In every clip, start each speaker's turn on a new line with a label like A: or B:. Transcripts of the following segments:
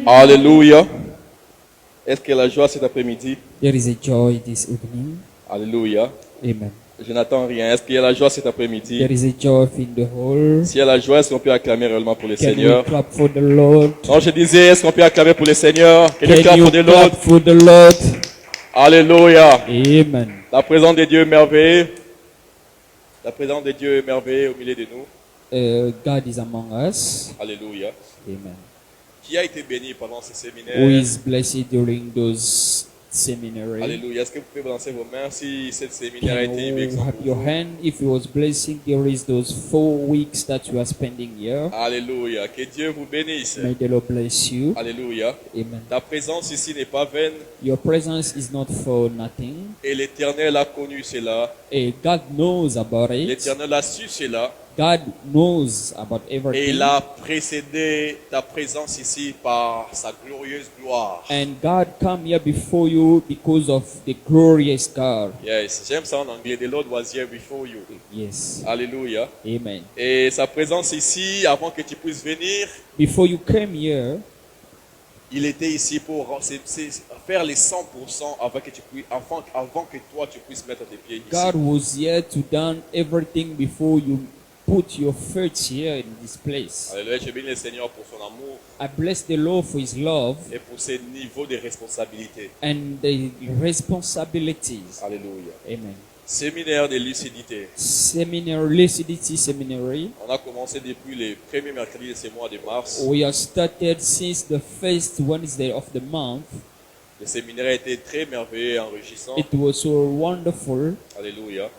A: Alléluia. Est-ce qu'il y a la joie cet après-midi?
B: There is a joy this evening.
A: Alléluia.
B: Amen.
A: Je n'attends rien. Est-ce qu'il y a la joie cet après-midi?
B: There is a joy in the whole.
A: S'il y a la joie, est-ce qu'on peut acclamer réellement pour le
B: Can we
A: Seigneur?
B: clap for the Lord?
A: Non, je disais, est-ce qu'on peut acclamer pour le Seigneur? Can you
B: Can
A: clap
B: you
A: for the
B: clap
A: Lord?
B: for the Lord?
A: Alléluia.
B: Amen.
A: La présence de Dieu est merveilleuse. La présence de Dieu est merveilleuse au milieu de nous.
B: God is among us.
A: Alléluia.
B: Amen.
A: Qui a été béni pendant ce
B: Who
A: séminaire?
B: is blessed during those seminary?
A: Alléluia. Est-ce que vous pouvez balancer vos mains si cette séminaire a
B: Can
A: été
B: you
A: béni
B: have your hand if it was blessing during those 4 weeks that you are spending here?
A: Alléluia. Que Dieu vous bénisse.
B: May the Lord bless you.
A: Alléluia.
B: Amen.
A: Ta présence ici n'est pas vaine
B: Your presence is not for nothing.
A: et l'Éternel a connu cela.
B: God knows about it.
A: L'Éternel a su cela
B: God knows about
A: et
B: everything.
A: il a précédé ta présence ici par sa glorieuse gloire.
B: And God come here before you because of the glorious God.
A: Yes, j'aime ça en anglais. The Lord was here before you.
B: Yes.
A: Alléluia.
B: Amen.
A: Et sa présence ici, avant que tu puisses venir,
B: Before you came here,
A: il était ici pour faire les 100% avant que, avant que toi tu puisses mettre tes pieds ici.
B: God was here to done everything before you put your feet here in this place.
A: Alléluia, je bénis le Seigneur pour son amour
B: I bless the Lord for His love
A: et pour ses niveaux de responsabilité.
B: and the responsibilities.
A: Alléluia.
B: Amen.
A: Séminaire de lucidité.
B: Seminary, Lucidity Seminary.
A: On a commencé depuis les premiers mercredis de ce mois de mars.
B: We have started since the first Wednesday of the month.
A: Le séminaire a été très merveilleux et enrichissant.
B: It was so wonderful.
A: Alléluia.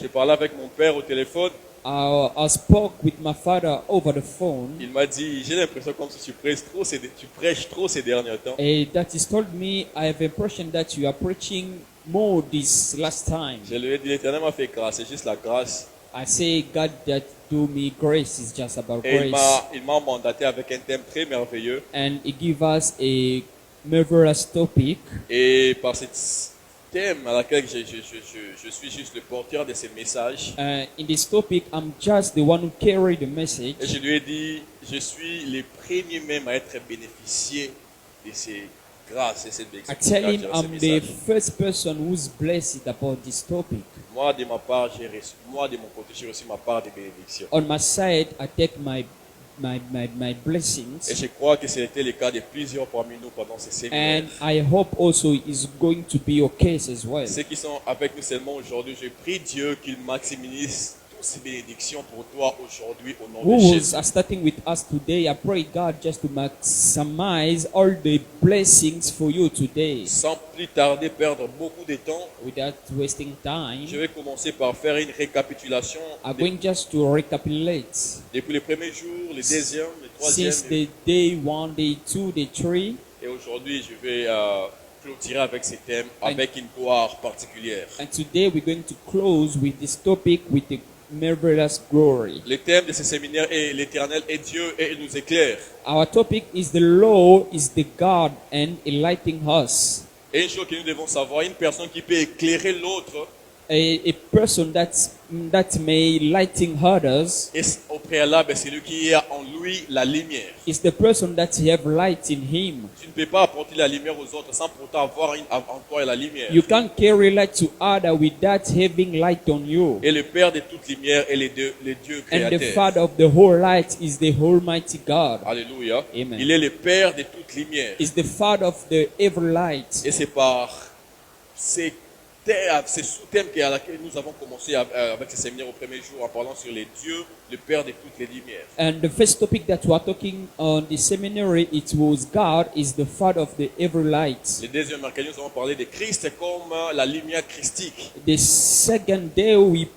A: J'ai parlé avec mon père au téléphone.
B: I spoke with my father over the phone.
A: Il m'a dit, j'ai l'impression comme si tu prêches trop ces derniers temps.
B: And that is told me I have impression that you are preaching more this last time.
A: Je lui ai dit, l'Éternel m'a fait grâce, c'est juste la grâce.
B: I say God that do me grace is just about
A: Et
B: grace.
A: il m'a mandaté avec un thème très merveilleux.
B: And He give us a marvelous topic.
A: Et par ce thème à laquelle je suis juste le porteur de ces messages.
B: In this topic, I'm just the one who carry the message.
A: Et je lui ai dit, je suis le premier même à être bénéficié de ces grâces et cette
B: I
A: bénédiction.
B: tell him I'm the first person who's blessed about this topic.
A: Moi, de ma part, moi, de mon côté, j'ai reçu ma part de bénédiction.
B: On my side, I take my
A: Et
B: blessings.
A: je crois que c'était le cas de plusieurs parmi nous pendant ces séminaires.
B: And I hope also is going to be your case as well.
A: Ceux qui sont avec nous seulement aujourd'hui, je prie Dieu qu'il maximise toutes ces bénédictions pour toi aujourd'hui au nom de
B: Who
A: Jésus.
B: are starting with us today, I pray God just to maximize all the blessings for you today.
A: Sans plus tarder, perdre beaucoup de temps,
B: Without wasting time,
A: je vais commencer par faire une récapitulation
B: I'm going just to recapitulate.
A: depuis le premier jour, le deuxième, le troisième.
B: Since the day 1, day 2, day 3,
A: Et aujourd'hui, je vais clôturer avec ces thèmes, avec une gloire particulière.
B: and today we're going to close with this topic with the marvelous glory.
A: Le thème de ce séminaire est l'Éternel est Dieu et il nous éclaire.
B: Our topic is the Lord is the God and enlightening us.
A: Et une chose que nous devons savoir, une personne qui peut éclairer l'autre,
B: A person that may lighting others
A: et au préalable, c'est lui qui a en lui la lumière.
B: is the person that have light in him.
A: Tu ne peux pas apporter la lumière aux autres sans pourtant avoir en toi la lumière.
B: You can't carry light to other without having light on you.
A: Et le Père de toute lumière est le Dieu
B: And the
A: créateur.
B: Father of the whole light is the Almighty God.
A: Alléluia.
B: Amen.
A: Il est le Père de toute lumière.
B: Is the Father of the every light.
A: Et c'est par ces sous-thèmes à laquelle nous avons commencé avec ce séminaire au premier jour en parlant sur les dieux, le Père de toutes les lumières.
B: And the first topic that we are talking on the seminary, it was God is the Father of the every light.
A: Le deuxième mercredi, nous avons parlé de Christ comme la lumière christique.
B: The second day we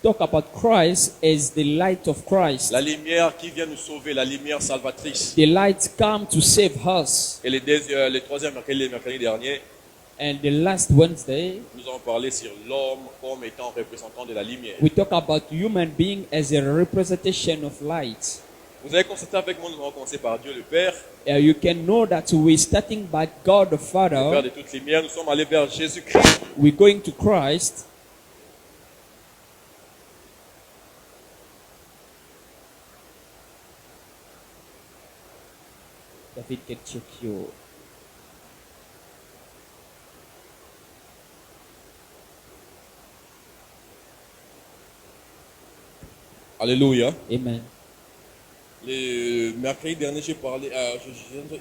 B: talk about Christ as the light of Christ.
A: La lumière qui vient nous sauver, la lumière salvatrice.
B: The light come to save us.
A: Et le troisième mercredi, le mercredi dernier,
B: And the last Wednesday,
A: nous avons parlé sur l'homme comme étant représentant de la lumière.
B: we talk about human being as a representation of light.
A: Vous avez constaté avec moi, nous avons commencé par Dieu le Père,
B: You can know that we're starting by God the
A: le Père
B: Father.
A: de toute lumière. Nous sommes allés vers Jésus-Christ.
B: We're going to Christ. David can check you.
A: Alléluia.
B: Amen.
A: Le mercredi dernier, j'ai parlé,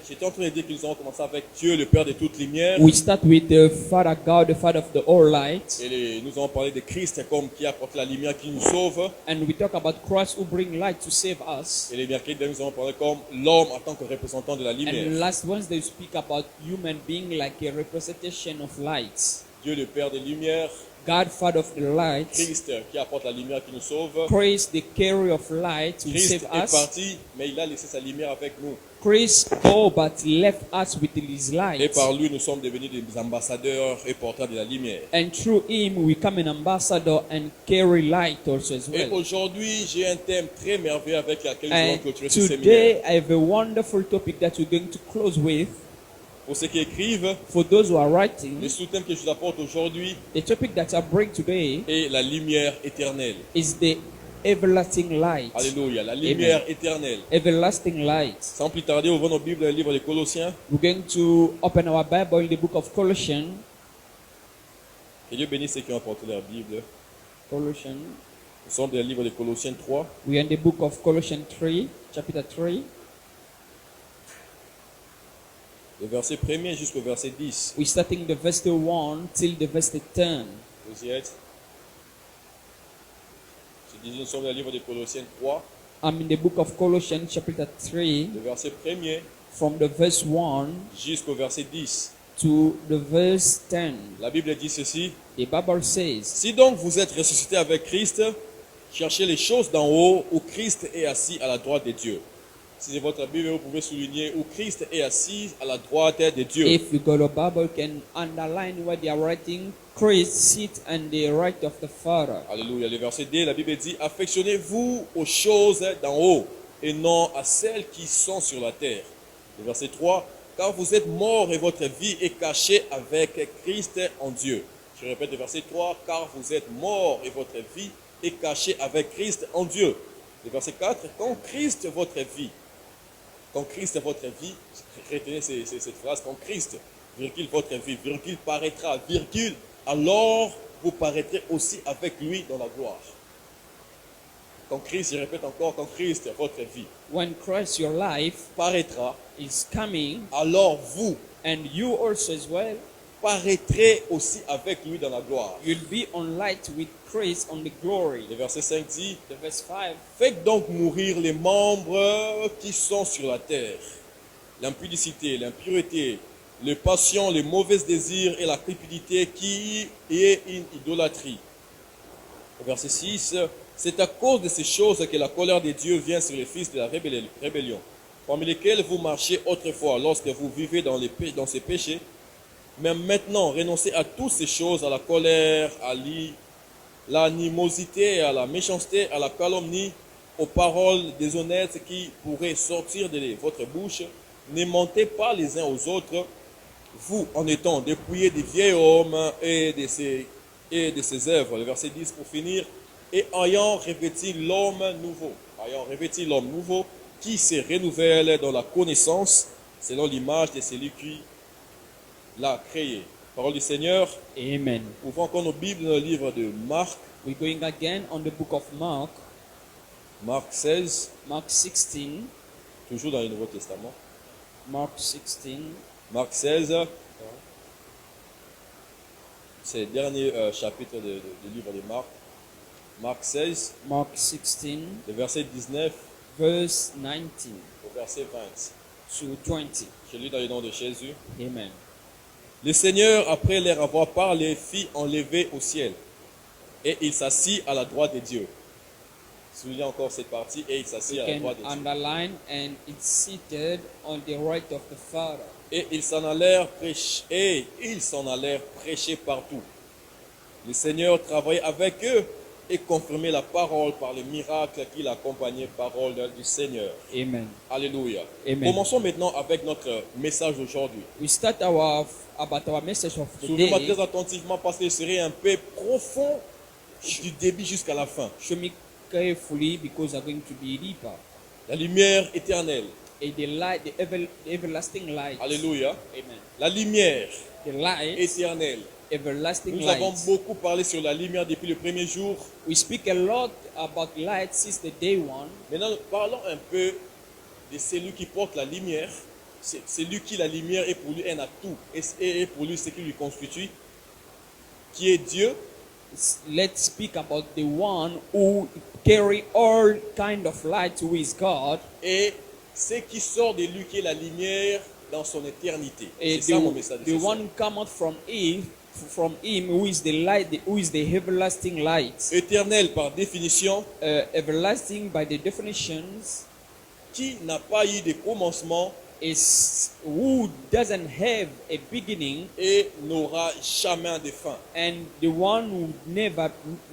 A: j'étais en train de dire que nous avons commencé avec Dieu, le Père de toute lumière.
B: We start with the Father God, the Father of the all light.
A: Et nous avons parlé de Christ comme qui apporte la lumière, qui nous sauve.
B: And we talk about Christ who bring light to save us.
A: Et les mercredis derniers, nous avons parlé comme l'homme en tant que représentant de la
B: And
A: lumière.
B: last Wednesday we speak about human being like a representation of light.
A: Dieu, le Père de lumière.
B: God, Father of the light.
A: Christ qui apporte la lumière, qui nous sauve.
B: Christ, the carrier of light, will
A: Christ
B: save
A: est
B: us.
A: parti, mais il a laissé sa lumière avec nous.
B: Christ go, but left us with his
A: Et
B: light.
A: par lui, nous sommes devenus des ambassadeurs et porteurs de la lumière.
B: And through him we become an ambassador and carry light also as
A: Et
B: well.
A: aujourd'hui, j'ai un thème très merveilleux avec lequel nous allons
B: And
A: clôturer ce séminaire.
B: today I have a wonderful topic that we're going to close with.
A: Pour ceux qui écrivent,
B: For those who are writing,
A: le sous-thème que je vous apporte aujourd'hui
B: the topic that I bring today
A: est la lumière éternelle.
B: is the everlasting light.
A: Alléluia, la lumière éternelle.
B: Everlasting light.
A: Sans plus tarder, ouvrons nos Bibles dans le livre des Colossiens.
B: We're going to open our Bible in the book of Colossians.
A: Que Dieu bénisse ceux qui ont apporté leur Bible.
B: Colossians.
A: Nous sommes dans le livre des Colossiens 3.
B: We are in the book of Colossians 3, chapter 3.
A: Le verset 1er jusqu'au verset 10.
B: We're starting the verse 1 till the verse 10.
A: Vous y êtes? Je disais, nous sommes dans le livre des Colossiens 3,
B: I'm in the book of Colossians, chapter 3,
A: le verset 1er
B: from the verse 1
A: jusqu'au verset 10.
B: to the verse 10.
A: La Bible dit ceci.
B: The Bible says,
A: Si donc vous êtes ressuscité avec Christ, cherchez les choses d'en haut où Christ est assis à la droite de Dieu. Si c'est votre Bible, vous pouvez souligner où Christ est assis à la droite de Dieu.
B: if you got a Bible, can underline what they are writing. Christ sit on the right of the Father.
A: Alléluia. Le verset 2, la Bible dit, affectionnez-vous aux choses d'en haut et non à celles qui sont sur la terre. Le verset 3, car vous êtes morts et votre vie est cachée avec Christ en Dieu. Je répète le verset 3, car vous êtes morts et votre vie est cachée avec Christ en Dieu. Le verset 4, quand Christ votre vie, retenez cette phrase, quand Christ, virgule, votre vie, virgule, paraîtra, virgule, alors vous paraîtrez aussi avec lui dans la gloire. Quand Christ, je répète encore, quand Christ, votre vie,
B: When Christ, your life,
A: paraîtra,
B: is coming,
A: alors vous
B: and you also as well,
A: paraîtrez aussi avec lui dans la gloire.
B: you'll be on light with Christ on the glory.
A: Le verset 5 dit,
B: The verse 5,
A: faites donc mourir les membres qui sont sur la terre. L'impudicité, l'impureté, les passions, les mauvais désirs et la cupidité qui est une idolâtrie. Au verset 6, c'est à cause de ces choses que la colère de Dieu vient sur les fils de la rébellion, parmi lesquels vous marchiez autrefois lorsque vous vivez dans ces péchés. Mais maintenant, renoncez à toutes ces choses, à la colère, à l'animosité, à la méchanceté, à la calomnie, aux paroles déshonnêtes qui pourraient sortir de votre bouche. Ne mentez pas les uns aux autres, vous en étant dépouillés des vieils hommes et de ses œuvres. Le verset 10 pour finir. Et ayant revêti l'homme nouveau, qui se renouvelle dans la connaissance, selon l'image de celui qui l'a créé. Parole du Seigneur.
B: Amen.
A: Ouvrons encore nos Bibles dans le livre de Marc.
B: We're going again on the book of Mark,
A: Marc 16,
B: Mark 16,
A: toujours dans le Nouveau Testament.
B: Mark 16,
A: Marc 16, c'est le dernier chapitre du livre de Mark. Marc 16,
B: Mark 16,
A: le verset 19
B: verse 19
A: au verset 20.
B: to 20.
A: Je lis dans le nom de Jésus.
B: Amen.
A: Le Seigneur, après leur avoir parlé, fit enlever au ciel. Et il s'assit à la droite de Dieu. Soulignez encore cette partie. Et il s'assit
B: You
A: à la
B: can
A: droite de Dieu.
B: underline, and it's seated on the right of the Father.
A: Et ils s'en allèrent prêcher partout. Le Seigneur travaillait avec eux et confirmait la parole par les miracles qui l'accompagnaient, parole du Seigneur.
B: Amen.
A: Alléluia.
B: Amen.
A: Commençons maintenant avec notre message d'aujourd'hui.
B: We start about our message of the
A: Suivez-moi
B: day.
A: très attentivement parce qu'il serait un peu profond du début jusqu'à la fin.
B: Show me carefully because I'm going to be deeper.
A: La lumière éternelle.
B: the light, the everlasting light.
A: Alléluia.
B: Amen.
A: La lumière
B: The light,
A: éternelle.
B: everlasting
A: Nous
B: light.
A: avons beaucoup parlé sur la lumière depuis le premier jour.
B: We speak a lot about light since the day one.
A: Maintenant, parlons un peu de celui qui porte la lumière. C'est celui qui, la lumière, est pour lui un atout. Et pour lui ce qui lui constitue, qui est Dieu.
B: Let's speak about the one who carry all kind of light, who is God.
A: Et ce qui sort de lui, qui est la lumière dans son éternité.
B: And
A: C'est ça mon message.
B: the one cometh from him, who is the light, who is the everlasting light.
A: Éternel par définition,
B: Everlasting by the definitions
A: qui n'a pas eu de commencement
B: is who doesn't have a beginning,
A: et n'aura jamais de fin.
B: and the one who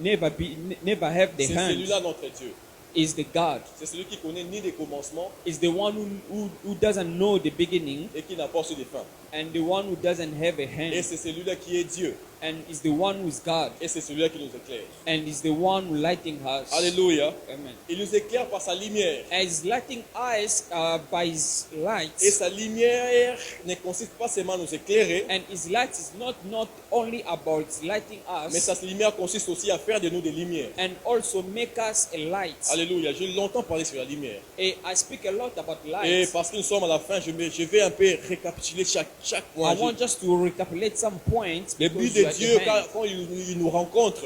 B: never have the
A: C'est
B: hand
A: celui-là notre Dieu.
B: is the God.
A: C'est celui qui connaît ni de commencement
B: Is the one who doesn't know the beginning,
A: et qui n'a pas su de fin.
B: and the one who doesn't have a
A: Et
B: hand,
A: c'est celui-là qui est Dieu.
B: and is the one who is God,
A: Et c'est celui-là qui nous éclaire.
B: and is the one who lighting us.
A: Alléluia.
B: Amen.
A: Il nous éclaire par sa lumière.
B: And is lighting us by his light,
A: Et sa lumière ne consiste pas seulement à nous éclairer,
B: and his light is not only about lighting
A: mais
B: us,
A: sa lumière consiste aussi à faire de nous des lumières.
B: and also make us a light.
A: Alléluia. J'ai longtemps parlé sur la lumière.
B: I speak a lot about
A: Et
B: light.
A: parce que nous sommes à la fin, je vais un peu récapituler chaque point.
B: I want just to recapitulate some points.
A: Le
B: because
A: but
B: we
A: de
B: are at the
A: Dieu,
B: end.
A: quand il nous rencontre,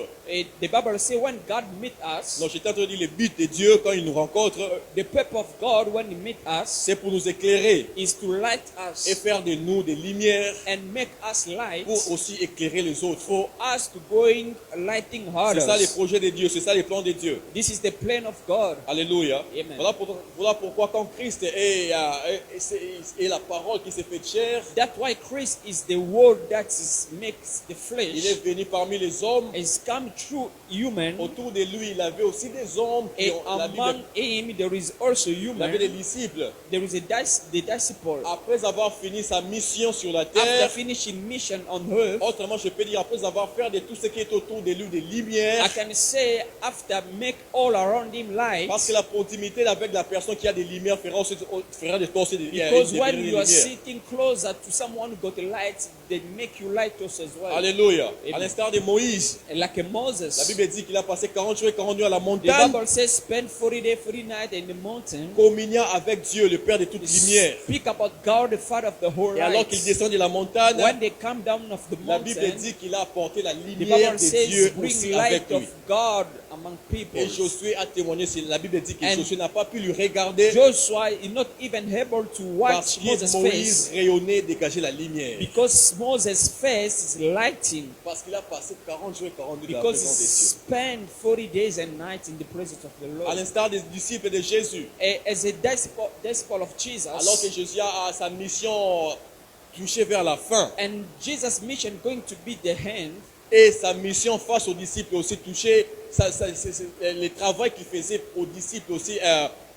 B: The Bible says when God meet us,
A: non, j'étais en train de dire le but de Dieu quand il nous rencontre,
B: the purpose of God when He meet us
A: c'est pour nous éclairer
B: is to light
A: et
B: us
A: faire de nous des lumières
B: and make us light
A: pour aussi éclairer les autres.
B: for us to going lighting
A: C'est ça les
B: others.
A: projets de Dieu, c'est ça les plans de Dieu.
B: This is the plan of God.
A: Alléluia.
B: Amen.
A: Voilà pourquoi quand Christ est la parole qui s'est faite chair,
B: That's why Christ is the word that makes the
A: il est
B: flesh.
A: venu parmi les hommes.
B: Is come true human,
A: Autour de lui, il avait aussi des hommes qui
B: and
A: ont la
B: among
A: Bible.
B: him there is also
A: Il avait des
B: human.
A: disciples.
B: There is the disciple.
A: Après avoir fini sa mission sur la
B: After
A: terre,
B: finishing mission on earth,
A: autrement je peux dire après avoir fait de tout ce qui est autour de lui des lumières,
B: I can say after make all around him light.
A: parce que la proximité avec la personne qui a des lumières fera de toi aussi des
B: Because when
A: des
B: you are
A: lumières.
B: sitting closer to someone who got a light, they make you light also as well.
A: Alléluia.
B: Amen.
A: À l'instar de Moïse,
B: Like
A: la
B: Moses.
A: Bible dit qu'il a passé 40 jours et 40 nuits à la
B: The
A: montagne,
B: Bible says spend 40 days, 40 nights in the mountain.
A: communiant avec Dieu, le Père de toutes lumières.
B: Speak about God, the Father of the whole
A: Et alors
B: light.
A: qu'il descend de la montagne,
B: When they come down of the
A: la Bible
B: mountain,
A: dit qu'il a apporté la
B: the
A: lumière
B: Bible
A: de
B: says
A: Dieu
B: bring
A: aussi avec
B: light
A: lui.
B: of God among people.
A: Et Josué a témoigné, la Bible dit que
B: And
A: Josué n'a pas pu lui regarder
B: Joshua is not even able to
A: parce
B: watch
A: que
B: Moses'
A: Moïse
B: face
A: rayonnait, dégageait la lumière.
B: because Moses' face is lighting.
A: Parce qu'il a passé 40 jours et 40 nuits dans la
B: Because he
A: présence de Dieu.
B: spent 40 days and nights in the presence of the
A: À
B: Lord.
A: l'instar des disciples de Jésus,
B: As a disciple of Jesus,
A: alors que Jésus a sa mission touchée vers la fin,
B: and Jesus' mission going to be the hand,
A: et sa mission face aux disciples aussi touchée, le travail qu'il faisait aux disciples aussi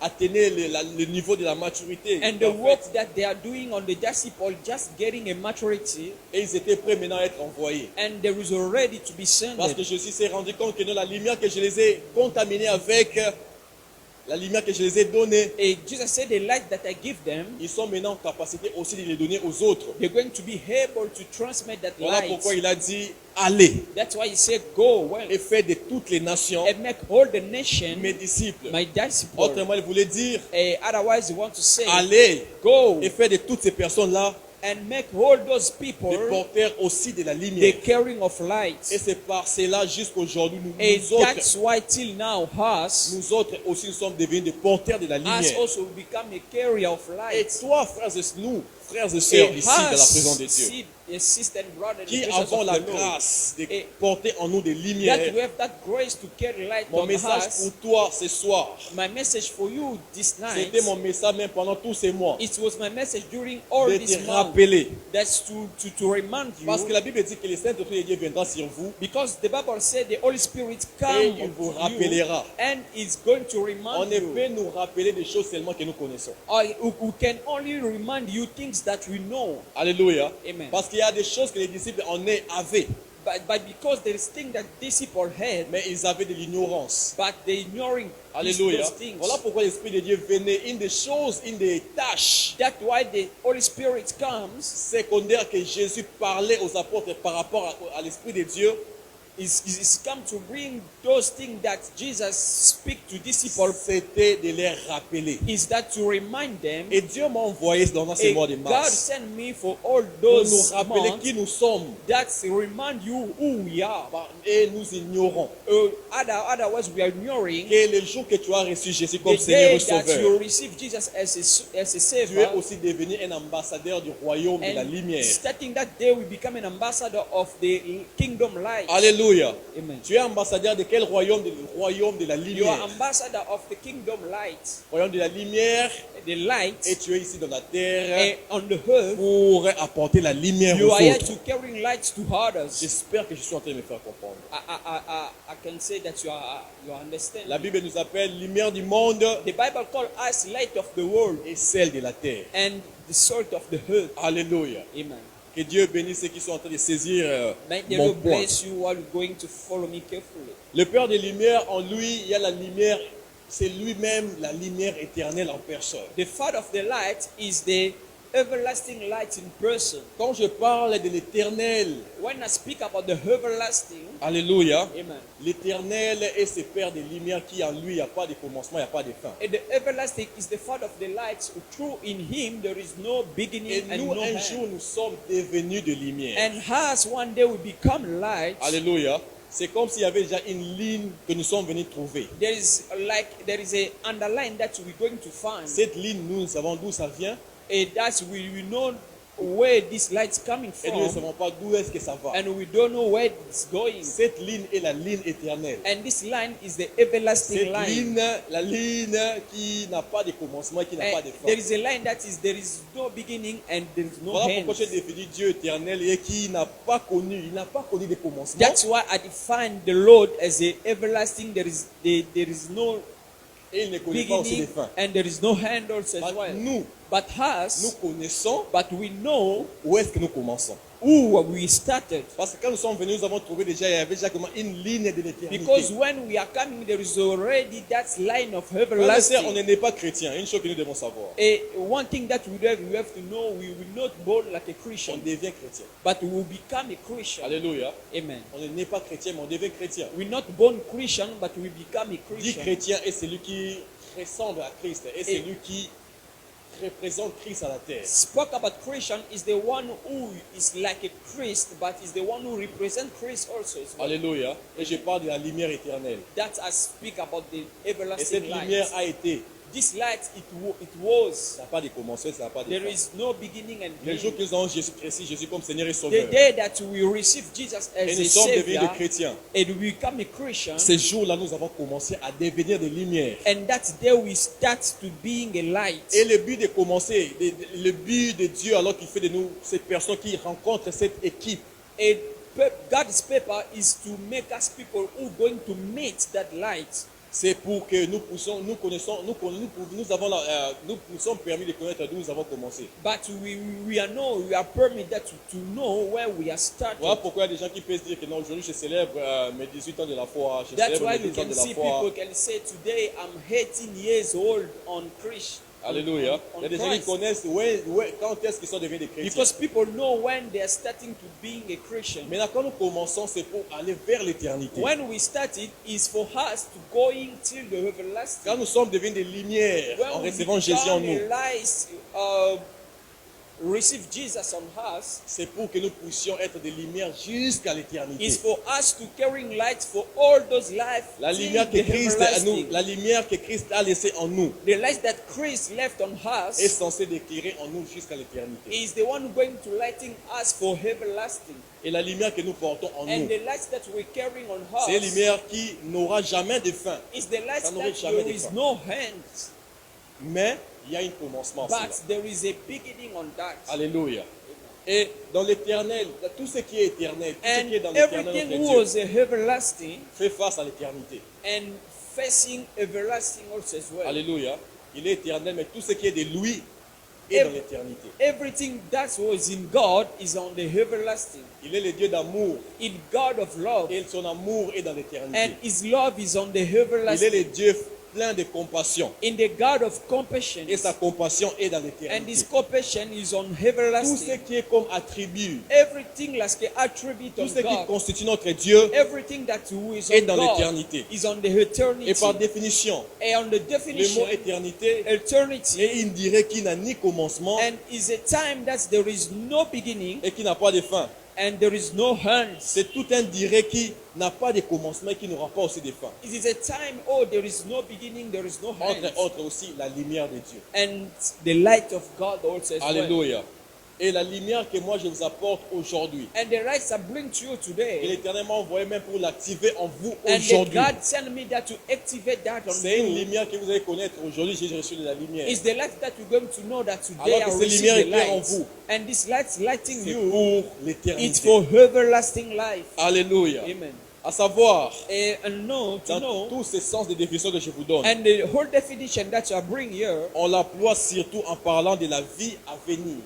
A: atteignait le niveau de la maturité.
B: and the work that they are doing on the disciple just getting a maturity,
A: Et ils étaient prêts maintenant à être envoyés.
B: and there is already to be
A: Parce que
B: sent.
A: Jésus s'est rendu compte que non, la lumière que je les ai contaminés avec, la lumière que je les ai donnée,
B: Jesus said, the light that I give them,
A: ils sont maintenant en capacité aussi de les donner aux autres.
B: they're going to be able to transmit that
A: Voilà
B: light.
A: pourquoi il a dit, allez
B: That's why he said, go well
A: et faites de toutes les nations
B: and make all the nation
A: mes disciples.
B: my disciple.
A: Autrement, il voulait dire,
B: Otherwise, you want to say,
A: allez
B: go
A: et faites de toutes ces personnes-là
B: and make all those people
A: des porteurs aussi de la
B: the
A: lumière.
B: carrying of light.
A: Et c'est par cela jusqu'aujourd'hui,
B: And
A: nous autres,
B: that's why till now
A: nous autres aussi, nous sommes devenus des porteurs de la
B: us
A: lumière.
B: also become a carrier of
A: Et
B: light.
A: toi, frères et nous, frères et sœurs,
B: And
A: ici, dans la
B: us,
A: présence de Dieu,
B: sister and brother, in the
A: qui
B: presence
A: avons
B: of
A: la
B: the Lord,
A: grâce de
B: Et-
A: porter en nous des
B: that
A: lumières.
B: we have that grace to carry light
A: Mon
B: on
A: message
B: us.
A: pour toi ce soir,
B: My message for you this night,
A: c'était mon message même pendant tous ces mois,
B: it was my message during all
A: de
B: this
A: te
B: month.
A: rappeler.
B: That's to remind
A: Parce que
B: you,
A: la Bible dit que le Saint-Esprit de Dieu viendra sur vous
B: because the Bible said the Holy Spirit
A: et
B: come
A: il vous
B: to you
A: rappellera.
B: and is going to
A: On
B: remind
A: ne
B: you.
A: peut nous rappeler des choses seulement que nous connaissons.
B: We can only remind you things that we know.
A: Alléluia.
B: Amen.
A: Parce qu'il y a des choses que les disciples en avaient.
B: but because there is things that these people had,
A: Mais ils avaient de l'ignorance.
B: but they ignoring
A: Alléluia.
B: those things.
A: Voilà pourquoi l'Esprit de Dieu venait. Une des choses, une des tâches
B: That's why the Holy Spirit comes.
A: secondaires que Jésus parlait aux apôtres par rapport à l'Esprit de Dieu,
B: Is come to bring those things that Jesus speak to these people.
A: c'était de les rappeler.
B: Is that to remind them?
A: Et Dieu m'a envoyé dans ces mois de
B: God
A: mars
B: sent me for all
A: pour nous
B: those
A: rappeler
B: months
A: qui nous sommes.
B: that remind you who we are.
A: Et nous ignorons
B: Otherwise, we are ignoring
A: que le jour que tu as reçu Jésus comme
B: the
A: Seigneur
B: day
A: et
B: that
A: Sauveur,
B: you receive Jesus as a
A: tu es
B: Savior.
A: aussi devenu un ambassadeur du royaume de la
B: And
A: lumière.
B: starting that day, we become an ambassador of the kingdom light.
A: Alléluia.
B: Amen.
A: Tu es ambassadeur de quel royaume? Du royaume de la
B: You are
A: lumière.
B: ambassador of the kingdom light.
A: Royaume de la lumière.
B: The light
A: Et tu es ici dans la terre
B: on the earth.
A: pour apporter la lumière
B: You
A: aux
B: are here
A: autres.
B: to carry lights to others.
A: J'espère que je suis en train de me faire comprendre.
B: I can say that you understand.
A: La Bible nous appelle lumière du monde
B: The Bible calls us light of the world
A: et celle de la terre.
B: and the salt of the earth.
A: Alléluia.
B: Amen.
A: Que Dieu bénisse ceux qui sont en train de saisir
B: May the
A: mon
B: Lord
A: point.
B: bless you while you're going to follow me carefully.
A: Le Père des Lumières, en lui, il y a la lumière. C'est lui-même la lumière éternelle en personne.
B: The Father of the light is the everlasting light in person.
A: Quand je parle de l'éternel,
B: When I speak about the everlasting,
A: alléluia,
B: amen.
A: l'éternel est ce Père des Lumières qui en lui, il n'y a pas de commencement, il n'y a pas de fin.
B: And the everlasting is the Father of the lights. Through in Him there is no
A: Et
B: beginning and
A: nous,
B: no
A: un
B: end.
A: jour, nous sommes devenus de lumière.
B: And as one day we become light,
A: Alléluia. C'est comme s'il y avait déjà une ligne que nous sommes venus trouver.
B: there is a underline that we're going to find.
A: Cette ligne, nous savons d'où ça vient
B: And that's we know where this light's coming
A: et nous ne
B: from,
A: savons pas d'où est-ce que ça va.
B: and we don't know where it's going.
A: Cette ligne est la ligne éternelle.
B: And this line is the everlasting
A: Cette
B: line.
A: ligne, la ligne qui n'a pas de commencement et qui n'a pas de fin.
B: There is a line that is there is no beginning and there is no
A: Voilà
B: end.
A: pourquoi j'ai défini Dieu éternel et qui n'a pas connu, il n'a pas connu de commencement.
B: That's why I define the Lord as a everlasting. There is no
A: Et il ne connaît pas aussi les
B: beginning
A: fins.
B: and there is no end also as well.
A: Nous
B: But us,
A: connaissons
B: but we know
A: où est-ce que nous commençons.
B: who we started.
A: Parce que quand nous sommes venus, nous avons trouvé déjà, il y avait déjà comment une ligne de l'éternité.
B: Because when we are coming, there is already that line of
A: Frères et sœurs, on
B: everlasting.
A: n'est pas chrétien. Une chose que nous devons savoir.
B: One thing that we have to know, we will not born like a
A: On
B: Christian,
A: devient chrétien.
B: but we will become a Christian.
A: Alléluia.
B: Amen.
A: On n'est pas chrétien, mais on devient chrétien.
B: We're not born Christian, but we become a
A: Dit
B: Christian.
A: chrétien est celui qui ressemble à Christ et celui qui représente Christ à la terre.
B: Spoke about Christian is the one who is like a Christ, but is the one who represents Christ also. as well.
A: Alléluia. Et je parle de la lumière éternelle.
B: That I speak about the
A: Et cette
B: everlasting
A: lumière
B: light.
A: a été.
B: This light, it was.
A: Ça n'a pas de commencement, ça n'a pas de
B: There
A: fin.
B: is no beginning and
A: Le jour
B: end.
A: que nous avons Jésus-Christ, Jésus comme Seigneur et
B: The
A: Sauveur,
B: day that we receive Jesus
A: et
B: as
A: nous
B: a
A: sommes devenus des
B: Savior
A: chrétiens,
B: and we become a Christian,
A: ces jours-là, nous avons commencé à devenir des lumières.
B: and that day we start to being a light.
A: Et le but de commencer, le but de Dieu, alors qu'il fait de nous ces personnes qui rencontrent cette équipe,
B: And God's paper is to make us people who are going to meet that light.
A: c'est pour que nous puissions, nous connaissons, nous avons nous sommes permis de connaître d'où nous avons commencé.
B: But we are permitted to know where we are started.
A: Voilà pourquoi il y a des gens qui peuvent se dire que non, aujourd'hui je célèbre mes 18 ans de la foi, je
B: That's
A: célèbre
B: why
A: mes
B: you
A: 10 ans
B: can
A: de la
B: see
A: foi.
B: people can say today I'm 18 years old on Christ.
A: Alléluia.
B: On
A: Il y a des gens qui
B: Christ.
A: connaissent quand est-ce qu'ils sont devenus des chrétiens.
B: Because people know when they are starting to being a Christian.
A: Maintenant, quand nous commençons, c'est pour aller vers l'éternité.
B: When we started is for us to going till the everlasting.
A: Quand nous sommes devenus des lumières en
B: When we
A: recevant Jésus en
B: become
A: nous,
B: a light, receive Jesus on us,
A: c'est pour que nous puissions être des lumières jusqu'à l'éternité.
B: is for us to carrying light for all those life.
A: La
B: till
A: lumière que
B: the
A: Christ a nous,
B: everlasting.
A: la lumière que Christ a laissée en nous
B: The light that Christ left on
A: est
B: us
A: censée d'éclairer en nous jusqu'à l'éternité.
B: is the one going to lighting us for everlasting.
A: Et la lumière que nous portons en
B: And
A: nous,
B: the light that we're carrying on
A: c'est une
B: us
A: lumière qui n'aura jamais de fin.
B: is the light
A: Ça
B: that
A: n'aurait jamais
B: there
A: de
B: is
A: fin.
B: no end,
A: Mais il y a un commencement. à cela.
B: but there is a beginning on that.
A: Alléluia. Et dans l'éternel, tout ce qui est éternel, tout ce
B: And
A: qui est dans l'éternel,
B: everything
A: notre Dieu,
B: was everlasting
A: fait face à l'éternité.
B: and facing everlasting also as well.
A: Alléluia. Il est éternel, mais tout ce qui est de lui est dans l'éternité.
B: Everything that was in God is on the everlasting.
A: Il est le Dieu d'amour
B: In God of love,
A: et son amour est dans l'éternité.
B: and His love is on the
A: Il est
B: everlasting.
A: le Dieu plein de compassion
B: In the God of compassion,
A: et sa compassion est dans
B: and His
A: l'éternité.
B: compassion is on
A: Tout ce
B: everlasting.
A: qui est comme attribut,
B: Everything like the attribute
A: tout
B: of
A: ce qui
B: God,
A: constitue notre Dieu
B: everything that who is
A: est
B: on
A: dans
B: God
A: l'éternité.
B: is on the eternity.
A: Et par définition,
B: And on the
A: le
B: definition,
A: mot éternité
B: eternity,
A: est une durée qui n'a ni commencement
B: and is a time that there is no beginning
A: et qui n'a pas de fin.
B: and there is no end.
A: C'est tout un durée qui n'a pas de commencement et qui n'aura pas aussi de fin.
B: It is a time, oh, there is no beginning, there is no
A: Entre
B: end.
A: autres aussi la lumière de Dieu.
B: And the light of God also as well.
A: Alléluia. Et la lumière que moi je vous apporte aujourd'hui,
B: And the lights I bring to you
A: que
B: today,
A: l'Éternel m'a envoyé même pour l'activer en vous
B: and that
A: aujourd'hui.
B: God sent me that to activate that on
A: C'est une
B: you,
A: lumière que vous allez connaître aujourd'hui. J'ai reçu de la lumière.
B: is the light that you're going to know that today
A: Alors que
B: I
A: cette
B: receive
A: lumière
B: the
A: éclaire en
B: light.
A: vous.
B: And this light lighting
A: C'est
B: you,
A: pour
B: it's
A: l'éternité.
B: for everlasting life.
A: Alléluia.
B: Amen.
A: À savoir,
B: And know, to
A: dans
B: know,
A: tous ces sens de définition que je vous donne,
B: and the whole definition that I bring here,
A: on l'emploie surtout en parlant de la vie à venir.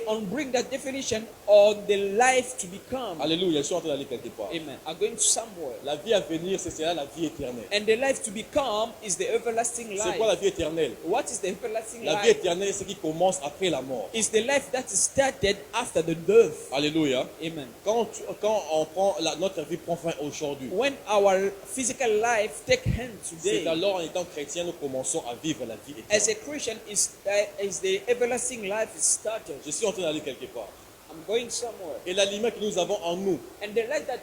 B: on bring that definition on the life to become.
A: Alléluia, je suis en train d'aller quelque part.
B: Amen. I'm going to somewhere.
A: La vie à venir, c'est cela la vie éternelle.
B: And the life to become is the everlasting
A: C'est quoi la
B: life.
A: vie éternelle?
B: What is the everlasting
A: La vie
B: life?
A: éternelle, c'est ce qui commence après la mort.
B: It's the life that is started after the death.
A: Alléluia.
B: Amen.
A: Quand on prend notre vie prend fin aujourd'hui,
B: When our physical life take hand
A: c'est
B: today,
A: alors en étant chrétien nous commençons à vivre la vie
B: as
A: éternelle.
B: a Christian, is the everlasting life is started.
A: Je suis en train d'aller quelque part.
B: I'm going somewhere.
A: Et la lumière que nous avons en nous
B: And the light that